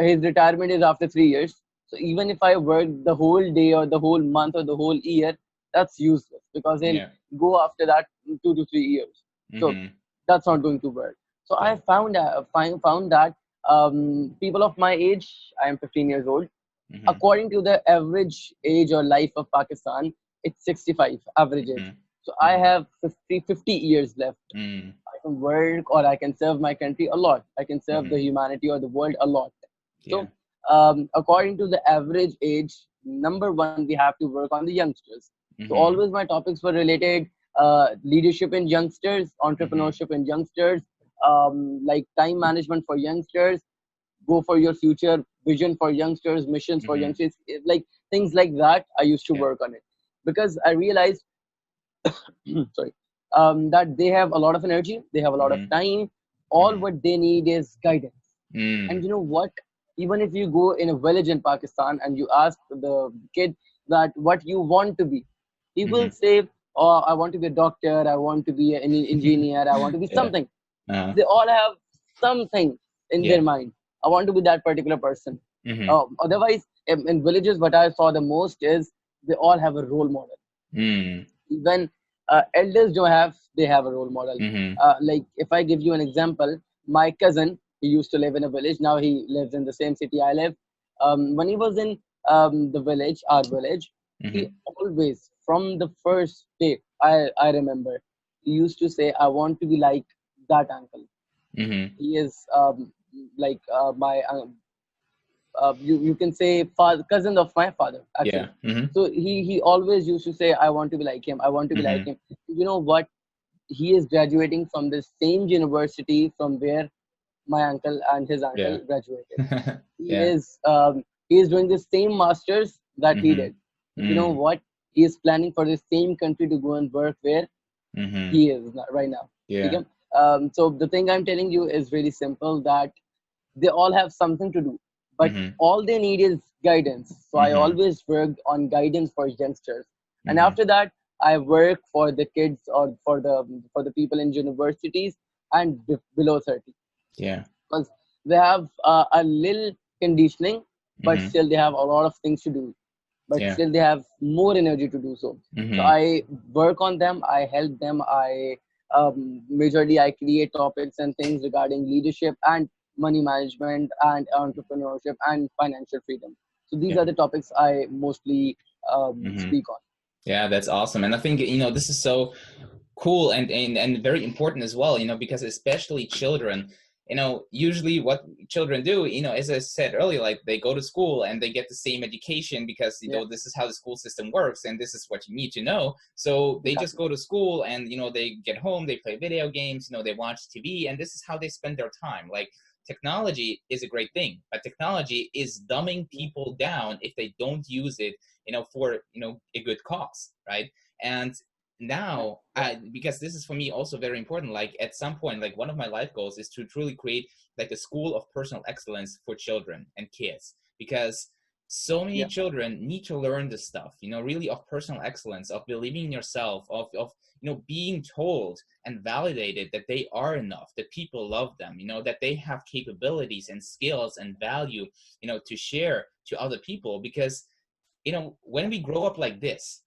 S1: his retirement is after 3 years. So even if I work the whole day or the whole month or the whole year, that's useless because he'll
S2: Yeah.
S1: go after that in 2 to 3 years. So
S2: Mm-hmm.
S1: that's not going to work. So I
S2: Yeah.
S1: found that people of my age, I am 15 years old.
S2: Mm-hmm.
S1: According to the average age or life of Pakistan, it's 65 average age.
S2: Mm-hmm.
S1: So I
S2: Mm-hmm.
S1: have 50 years left.
S2: Mm.
S1: I can work or I can serve my country a lot. I can serve
S2: Mm-hmm.
S1: the humanity or the world a lot.
S2: Yeah.
S1: So, according to the average age, number one, we have to work on the youngsters. So
S2: Mm-hmm.
S1: always my topics were related leadership in youngsters,
S2: Mm-hmm.
S1: entrepreneurship in youngsters, like time management for youngsters, go for your future vision for youngsters, missions for
S2: Mm-hmm.
S1: youngsters, like things like that. I used to
S2: Yeah.
S1: work on it because I realized, sorry, that they have a lot of energy, they have a lot of
S2: Mm-hmm.
S1: time. All
S2: Mm-hmm.
S1: what they need is guidance. And
S2: Mm.
S1: you know what? Even if you go in a village in Pakistan and you ask the kid that what you want to be, he will
S2: Mm-hmm.
S1: say, "Oh, I want to be a doctor. I want to be an engineer. I want to be
S2: Yeah.
S1: something."
S2: Uh,
S1: They all have something in their
S2: yeah.
S1: mind. I want to be that particular person.
S2: Mm-hmm.
S1: Otherwise, in villages, what I saw the most is they all have a role model.
S2: Mm.
S1: Even elders don't have, they have a role model.
S2: Mm-hmm.
S1: Like if I give you an example, my cousin, he used to live in a village, now he lives in the same city I live. When he was in the village, our village, he
S2: Mm-hmm.
S1: always, from the first day, I remember, he used to say, I want to be like that uncle.
S2: Mm-hmm.
S1: He is like my you can say father, cousin of my father
S2: Yeah.
S1: actually.
S2: Mm-hmm.
S1: So he always used to say, I want to be like him, I want to be like
S2: Mm-hmm.
S1: him. You know what? He is graduating from the same university from where my uncle and his uncle
S2: Yeah.
S1: graduated. He
S2: Yeah.
S1: is he is doing the same masters that he
S2: Mm-hmm.
S1: did. You know
S2: Mm.
S1: what? He is planning for the same country to go and work where
S2: Mm-hmm.
S1: he is right now.
S2: Yeah.
S1: Okay? So the thing I'm telling you is really simple, that they all have something to do, but
S2: Mm-hmm.
S1: all they need is guidance. So I
S2: Mm-hmm.
S1: always worked on guidance for youngsters, and
S2: Mm-hmm.
S1: after that I work for the kids or for the people in universities and below 30,
S2: Yeah.
S1: because they have a little conditioning, but
S2: Mm-hmm.
S1: still they have a lot of things to do, but
S2: Yeah.
S1: still they have more energy to do so. So
S2: Mm-hmm.
S1: I work on them, I help them, I majorly I create topics and things regarding leadership and money management and entrepreneurship and financial freedom. So these
S2: Yeah.
S1: are the topics I mostly
S2: Mm-hmm.
S1: speak on.
S2: Yeah, that's awesome. And I think, this is so cool and very important as well, because especially children, usually what children do, as I said earlier, like they go to school and they get the same education because,
S1: Yeah,
S2: this is how the school system works and this is what you need to know. So they just
S1: exactly.
S2: go to school and, they get home, they play video games, they watch TV, and this is how they spend their time. Like, technology is a great thing, but technology is dumbing
S1: Yeah,
S2: people down if they don't use it, for, a good cause, right? And
S1: yeah,
S2: now,
S1: yeah,
S2: because this is for me also very important, like at some point, like one of my life goals is to truly create like a school of personal excellence for children and kids, because so many
S1: yeah,
S2: children need to learn this stuff, really, of personal excellence, of believing in yourself, of being told and validated that they are enough, that people love them, that they have capabilities and skills and value, to share to other people. Because when
S1: yeah,
S2: we grow up like this,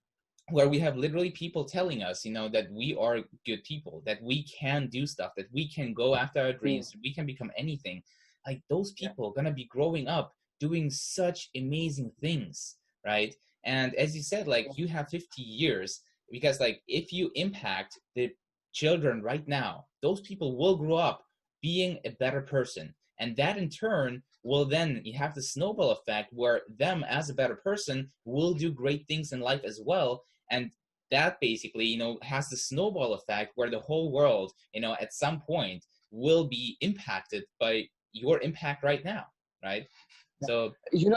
S2: where we have literally people telling us, that we are good people, that we can do stuff, that we can go after our
S1: mm,
S2: dreams, we can become anything, like those
S1: yeah,
S2: people are gonna be growing up doing such amazing things, right? And as you said, like
S1: yeah,
S2: you have 50 years, because like if you impact the children right now, those people will grow up being a better person, and that in turn will then you have the snowball effect where them as a better person will do great things in life as well. And that basically, has the snowball effect where the whole world, at some point will be impacted by your impact right now, right?
S1: yeah.
S2: So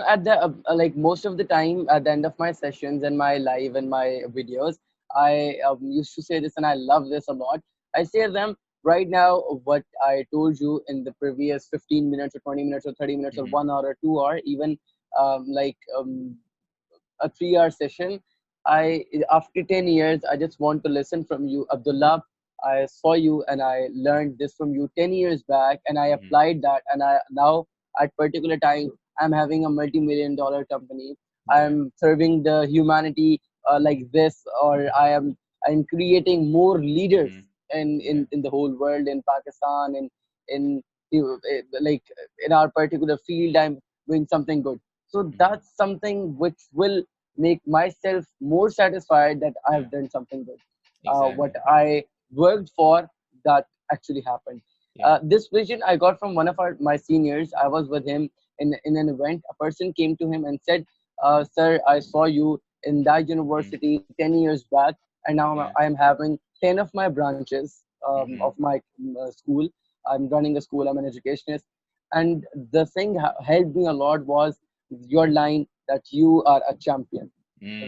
S1: At the like most of the time at the end of my sessions and my live and my videos, I used to say this, and I love this a lot. I say them right now what I told you in the previous 15 minutes or 20 minutes or 30 minutes or
S2: mhm,
S1: 1 hour or 2 hour, even like a 3 hour session. I After 10 years, I just want to listen from you, Abdullah. I saw you and I learned this from you 10 years back, and I
S2: mhm,
S1: applied that, and I now at particular time I'm having a multi-million-dollar company.
S2: yeah,
S1: I'm serving the humanity like this, or I'm creating more leaders
S2: mhm,
S1: in,
S2: yeah,
S1: in the whole world, in Pakistan, in like in our particular field. I'm doing something good. So
S2: mhm,
S1: that's something which will make myself more satisfied that I
S2: yeah,
S1: have done something good. What
S2: exactly,
S1: I worked for, that actually happened.
S2: yeah,
S1: This vision I got from one of my seniors. I was with him in an event. A person came to him and said, "Sir, I saw you in that
S2: Mm-hmm.
S1: university 10 years back, and now
S2: Yeah.
S1: I am having 10 of my branches
S2: Mm-hmm.
S1: of my school. I'm running a school. I'm an educationist, and the thing helped me a lot was your line that you are a champion.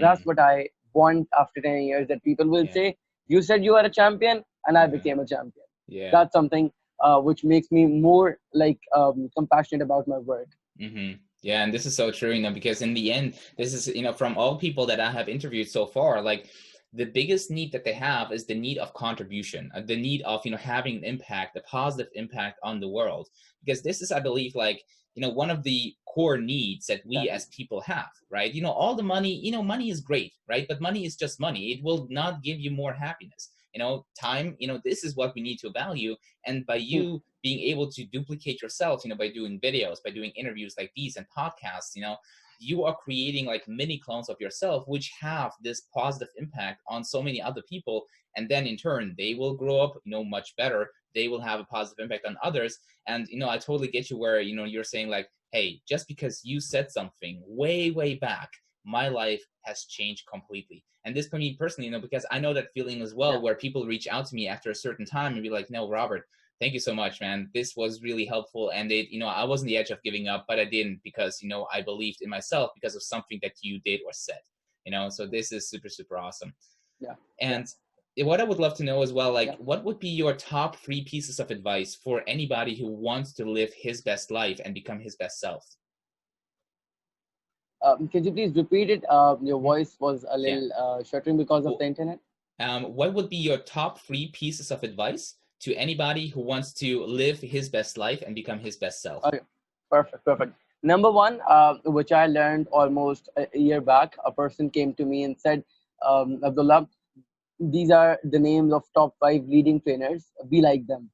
S1: That's
S2: Mm.
S1: what I want after 10 years, that people will
S2: Yeah.
S1: say, you said you are a champion, and I
S2: Uh-huh.
S1: became a champion.
S2: Yeah.
S1: That's something which makes me more like compassionate about my work.
S2: Mm-hmm. Yeah, and this is so true, because in the end, this is, from all people that I have interviewed so far, like the biggest need that they have is the need of contribution, the need of, having an impact, a positive impact on the world. Because this is, I believe, like, one of the core needs that we
S1: Exactly.
S2: as people have, right? All the money, money is great, right? But money is just money. It will not give you more happiness. Time, this is what we need to value. And by
S1: Hmm.
S2: you being able to duplicate yourself, by doing videos, by doing interviews like these and podcasts, you are creating like mini clones of yourself, which have this positive impact on so many other people. And then in turn, they will grow up, much better. They will have a positive impact on others. And, I totally get you where, you're saying like, hey, just because you said something way, way back, my life has changed completely. And this for me personally, because I know that feeling as well,
S1: Yeah.
S2: where people reach out to me after a certain time and be like, no, Robert, thank you so much, man. This was really helpful. And I was on the edge of giving up, but I didn't, because, I believed in myself because of something that you did or said, so this is super, super awesome.
S1: Yeah. Yeah.
S2: And what I would love to know as well, like,
S1: Yeah.
S2: what would be your top 3 pieces of advice for anybody who wants to live his best life and become his best self?
S1: Can you please repeat it? Your
S2: Mhm.
S1: voice was a
S2: Yeah.
S1: little shuttering because of the
S2: Well,
S1: internet.
S2: what would be your top 3 pieces of advice to anybody who wants to live his best life and become his best self?
S1: Okay, perfect, perfect. Number one, which I learned almost a year back, a person came to me and said, Abdullah, these are the names of top five leading trainers. Be like them.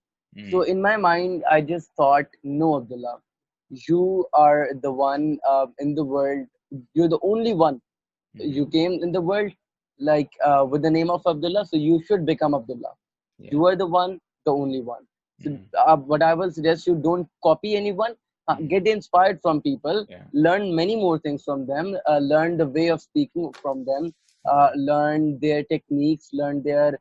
S1: So
S2: Mm,
S1: in my mind, I just thought, no, Abdullah, you are the one in the world. You're the only one. You
S2: mm-hmm.
S1: came in the world like with the name of Abdullah, so you should become Abdullah.
S2: Yeah.
S1: You are the one, the only one. So
S2: Mm,
S1: what I will suggest you, don't copy anyone.
S2: mm,
S1: Get inspired from people.
S2: yeah.
S1: Learn many more things from them. Learn the way of speaking from them.
S2: Mm-hmm.
S1: Learn their techniques. Learn their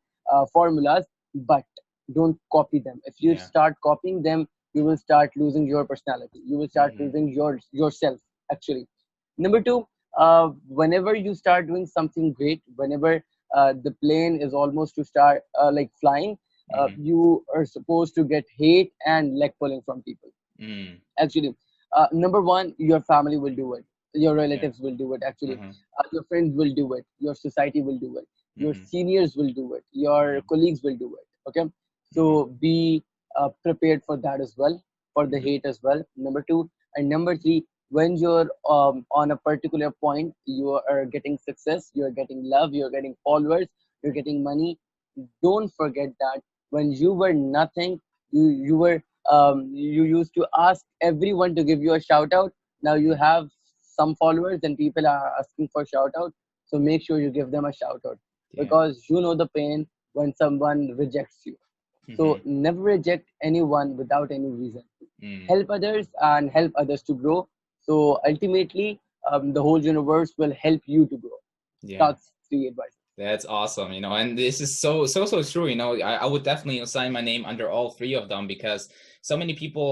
S1: formulas. But don't copy them. If you
S2: Yeah.
S1: start copying them, you will start losing your personality. You will start
S2: Mm-hmm.
S1: losing yourself. Actually, number two, whenever you start doing something great, whenever the plane is almost to start like flying,
S2: Mm-hmm.
S1: you are supposed to get hate and leg pulling from people.
S2: Mm,
S1: Actually, number one, your family will do it, your
S2: yeah.
S1: relatives will do it. Actually,
S2: Uh-huh.
S1: your friends will do it, your society will do it, your
S2: Mm-hmm.
S1: seniors will do it, your
S2: Mm-hmm.
S1: colleagues will do it. Okay,
S2: Mm-hmm.
S1: so be prepared for that as well, for the
S2: Mm-hmm.
S1: hate as well. Number two, and number three, when you're on a particular point, you are getting success, you're getting love, you're getting followers, you're getting money. Don't forget that when you were nothing, you used to ask everyone to give you a shout out. Now you
S2: Mm-hmm.
S1: have some followers and people are asking for shout out, so make sure you give them a shout out,
S2: Yeah.
S1: because you know the pain when someone rejects you. So
S2: Mm-hmm.
S1: never reject anyone without any reason.
S2: Mm,
S1: Help others and help others to grow. So ultimately, the whole universe will help you to grow.
S2: yeah.
S1: That's three advice.
S2: That's awesome, and this is so so so true. I would definitely sign my name under all 3 of them, because so many people,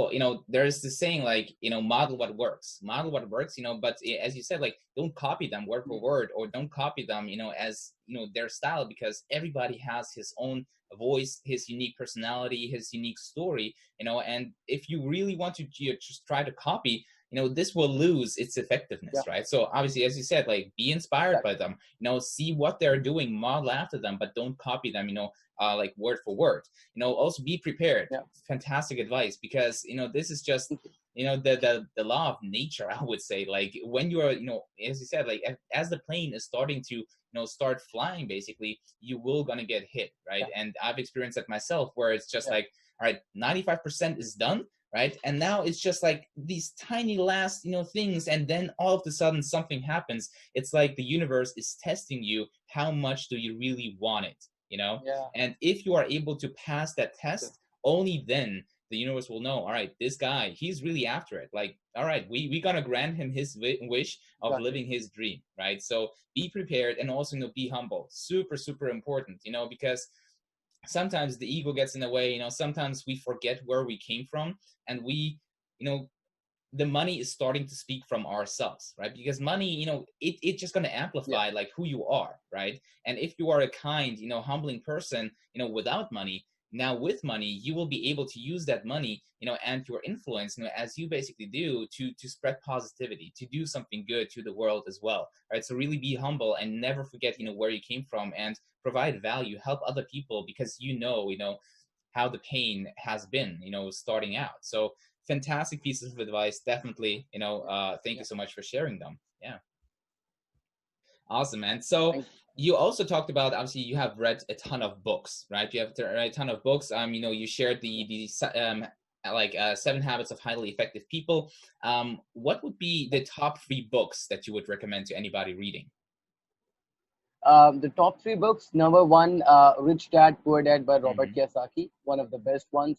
S2: there's this saying like, model what works, but as you said, like, don't copy them word for
S1: Yeah,
S2: word, or don't copy them, as their style, because everybody has his own voice, his unique personality, his unique story, and if you really want to just try to copy, this will lose its
S1: yeah,
S2: effectiveness, right? So obviously, as you said, like, be inspired by
S1: exactly.
S2: them, see what they're doing, model after them, but don't copy them, like word for word. Also be prepared.
S1: Yeah,
S2: Fantastic advice, because this is just the law of nature, I would say. Like, when you are, as you said, like, as the plane is starting to start flying, basically, you will gonna get hit, right?
S1: yeah,
S2: And I've experienced that myself, where it's just
S1: yeah,
S2: like, all right, 95% is done, right? And now it's just like these tiny last things, and then all of a sudden something happens. It's like the universe is testing you. How much do you really want it?
S1: yeah.
S2: And if you are able to pass that
S1: True.
S2: test, only then the universe will know, all right, this guy, he's really after it. Like, all right, we gonna grant him his wish of
S1: Exactly.
S2: living his dream, right? So be prepared, and also, be humble. Super, super important, because sometimes the ego gets in the way. Sometimes we forget where we came from, and you know the money is starting to speak from ourselves, right? Because money, it's just going to
S1: Yeah.
S2: amplify like who you are, right? And if you are a kind, humbling person, without money, now with money, you will be able to use that money, and your influence, as you basically do, to spread positivity, to do something good to the world as well, right? So really be humble and never forget, where you came from, and provide value, help other people, because how the pain has been, starting out. So fantastic pieces of advice. Definitely, thank you
S1: Yeah.
S2: so much for sharing them. Yeah. Awesome, man. So
S1: Thank
S2: you also talked about, obviously, you have read a ton of books, right? You have read a ton of books. You shared the 7 Habits of Highly Effective People. What would be
S1: you.
S2: the top 3 books that you would recommend to anybody reading?
S1: The top three books. Number one, Rich Dad Poor Dad by Robert
S2: Mm-hmm.
S1: Kiyosaki, one of the best ones.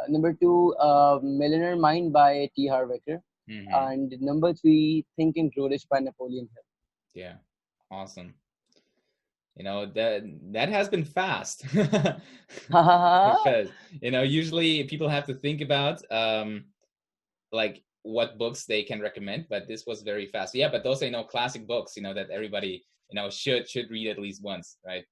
S1: Number two, Millionaire Mind by T. Harv Eker.
S2: Mm-hmm.
S1: And number three, Think and Grow Rich by Napoleon
S2: Yeah. Awesome. That has been fast.
S1: Hill.
S2: Because usually people have to think about like what books they can recommend, but this was very fast. Yeah, but those are classic books, that everybody should read at least once, right?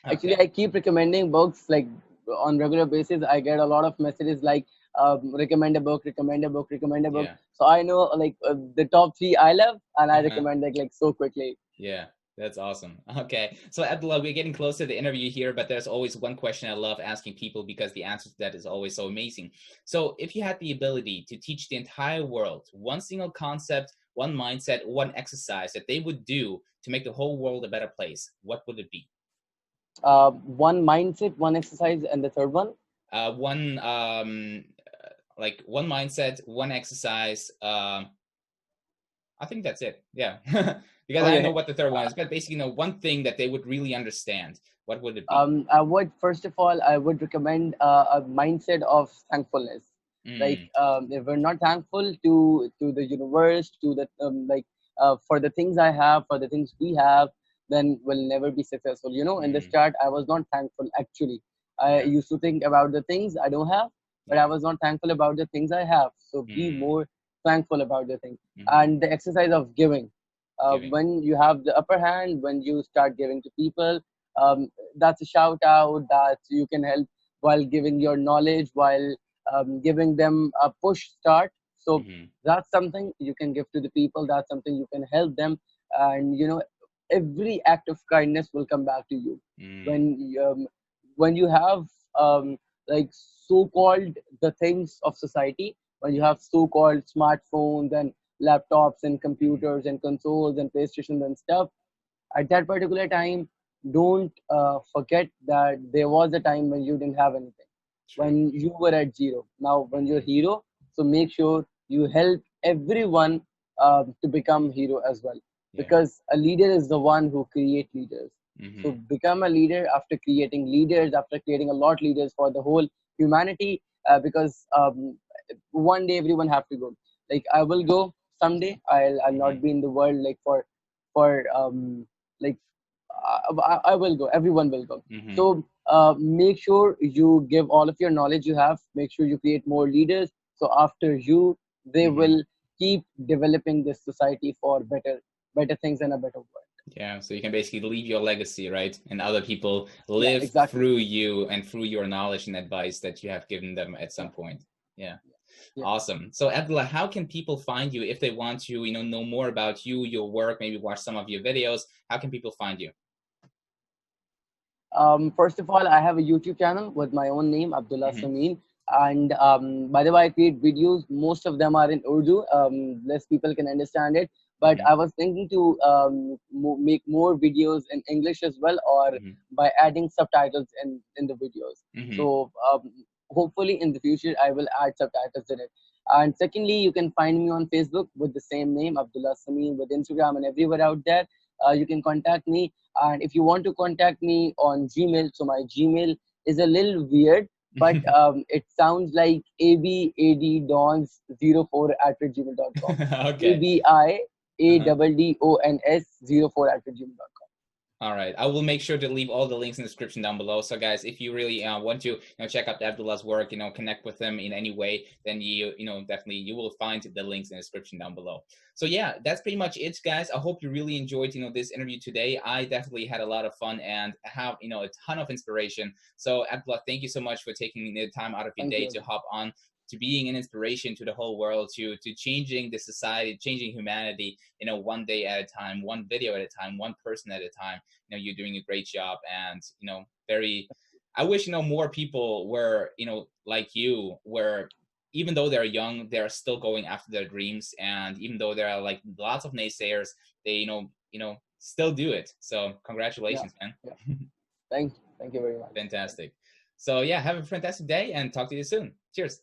S1: Actually,
S2: Okay.
S1: I keep recommending books like on regular basis. I get a lot of messages like recommend a book, recommend a book, recommend a book.
S2: Yeah.
S1: So I know like the top three I love, and I
S2: Uh-huh.
S1: recommend like so quickly.
S2: Yeah, that's awesome. Okay, so Abdullah, we're getting close to the interview here, but there's always one question I love asking people, because the answer to that is always so amazing. So if you had the ability to teach the entire world one single concept, one mindset, one exercise that they would do to make the whole world a better place, what would it be?
S1: One mindset, one exercise, and the third one.
S2: One like one mindset, one exercise. I think that's it. Yeah. Because I know
S1: Okay.
S2: what the third one
S1: Uh,
S2: is, but basically, one thing that they would really understand. What would it be?
S1: I would first of all I would recommend a mindset of thankfulness. Like
S2: Mm,
S1: if we're not thankful to the universe, to the for the things I have, for the things we have, then we'll never be successful. In the
S2: mm,
S1: start, I was not thankful actually. I
S2: yeah,
S1: used to think about the things I don't have, but I
S2: yeah.
S1: was not thankful about the things I have. So be
S2: Mm,
S1: more thankful about the thing.
S2: mm-hmm.
S1: And the exercise of giving.
S2: Giving.
S1: When you have the upper hand, when you start giving to people, that's a shout out that you can help while giving your knowledge, while giving them a push start. So
S2: Mm-hmm.
S1: that's something you can give to the people, that's something you can help them. And every act of kindness will come back to you
S2: Mm,
S1: when you have like so-called the things of society, when you have so-called smartphones and laptops and
S2: mm-hmm.
S1: computers and consoles and playstations and stuff. At that particular time, don't forget that there was a time when you didn't have anything,
S2: True.
S1: when you were at zero. Now when you're
S2: Mm-hmm.
S1: hero, so make sure you help everyone to become hero as well,
S2: Yeah.
S1: because a leader is the one who create leaders. So
S2: Mm-hmm.
S1: become a leader after creating leaders, after creating a lot leaders for the whole humanity, because one day everyone have to go. Like I will go someday. I'll
S2: Mm-hmm.
S1: not be in the world like for like I will go. Everyone will go.
S2: Mm-hmm.
S1: So make sure you give all of your knowledge you have. Make sure you create more leaders. So after you, they
S2: Mm-hmm.
S1: will keep developing this society for better things and a better world.
S2: Yeah. So you can basically leave your legacy, right? And other people
S1: Yeah,
S2: live
S1: exactly.
S2: through you and through your knowledge and advice that you have given them at
S1: Yeah,
S2: some point. Yeah.
S1: yeah.
S2: Awesome. So Abdullah, how can people find you if they want to, know more about you, your work, maybe watch some of your videos? How can people find you?
S1: First of all, I have a YouTube channel with my own name, Abdullah
S2: Mm-hmm.
S1: Sameen. And by the way, I create videos. Most of them are in Urdu. Less people can understand it. But
S2: Mm-hmm.
S1: I was thinking to make more videos in English as well, or
S2: Mm-hmm.
S1: by adding subtitles in the videos.
S2: Mm-hmm.
S1: So hopefully in the future, I will add subtitles in it. And secondly, you can find me on Facebook with the same name, Abdullah Sameen, with Instagram and everywhere out there. You can contact me, and if you want to contact me on Gmail, so my Gmail is a little weird, but it sounds like abadons04@gmail.com.
S2: Okay. Uh-huh.
S1: ABIADDONS04@gmail.com.
S2: All right. I will make sure to leave all the links in the description down below. So guys, if you really want to, check out Abdullah's work, connect with him in any way, then definitely you will find the links in the description down below. So yeah, that's pretty much it, guys. I hope you really enjoyed, this interview today. I definitely had a lot of fun and have, a ton of inspiration. So Abdullah, thank you so much for taking the time out of your
S1: Thank
S2: day
S1: you.
S2: to hop on, to being an inspiration to the whole world, to changing the society, changing humanity, one day at a time, one video at a time, one person at a time. You're doing a great job, and very, I wish more people were like you, where even though they're young, they're still going after their dreams, and even though there are like lots of naysayers, they still do it. So
S1: Yeah,
S2: congratulations, man.
S1: yeah. Thank you very much.
S2: Fantastic. So yeah, have a fantastic day and talk to you soon. Cheers.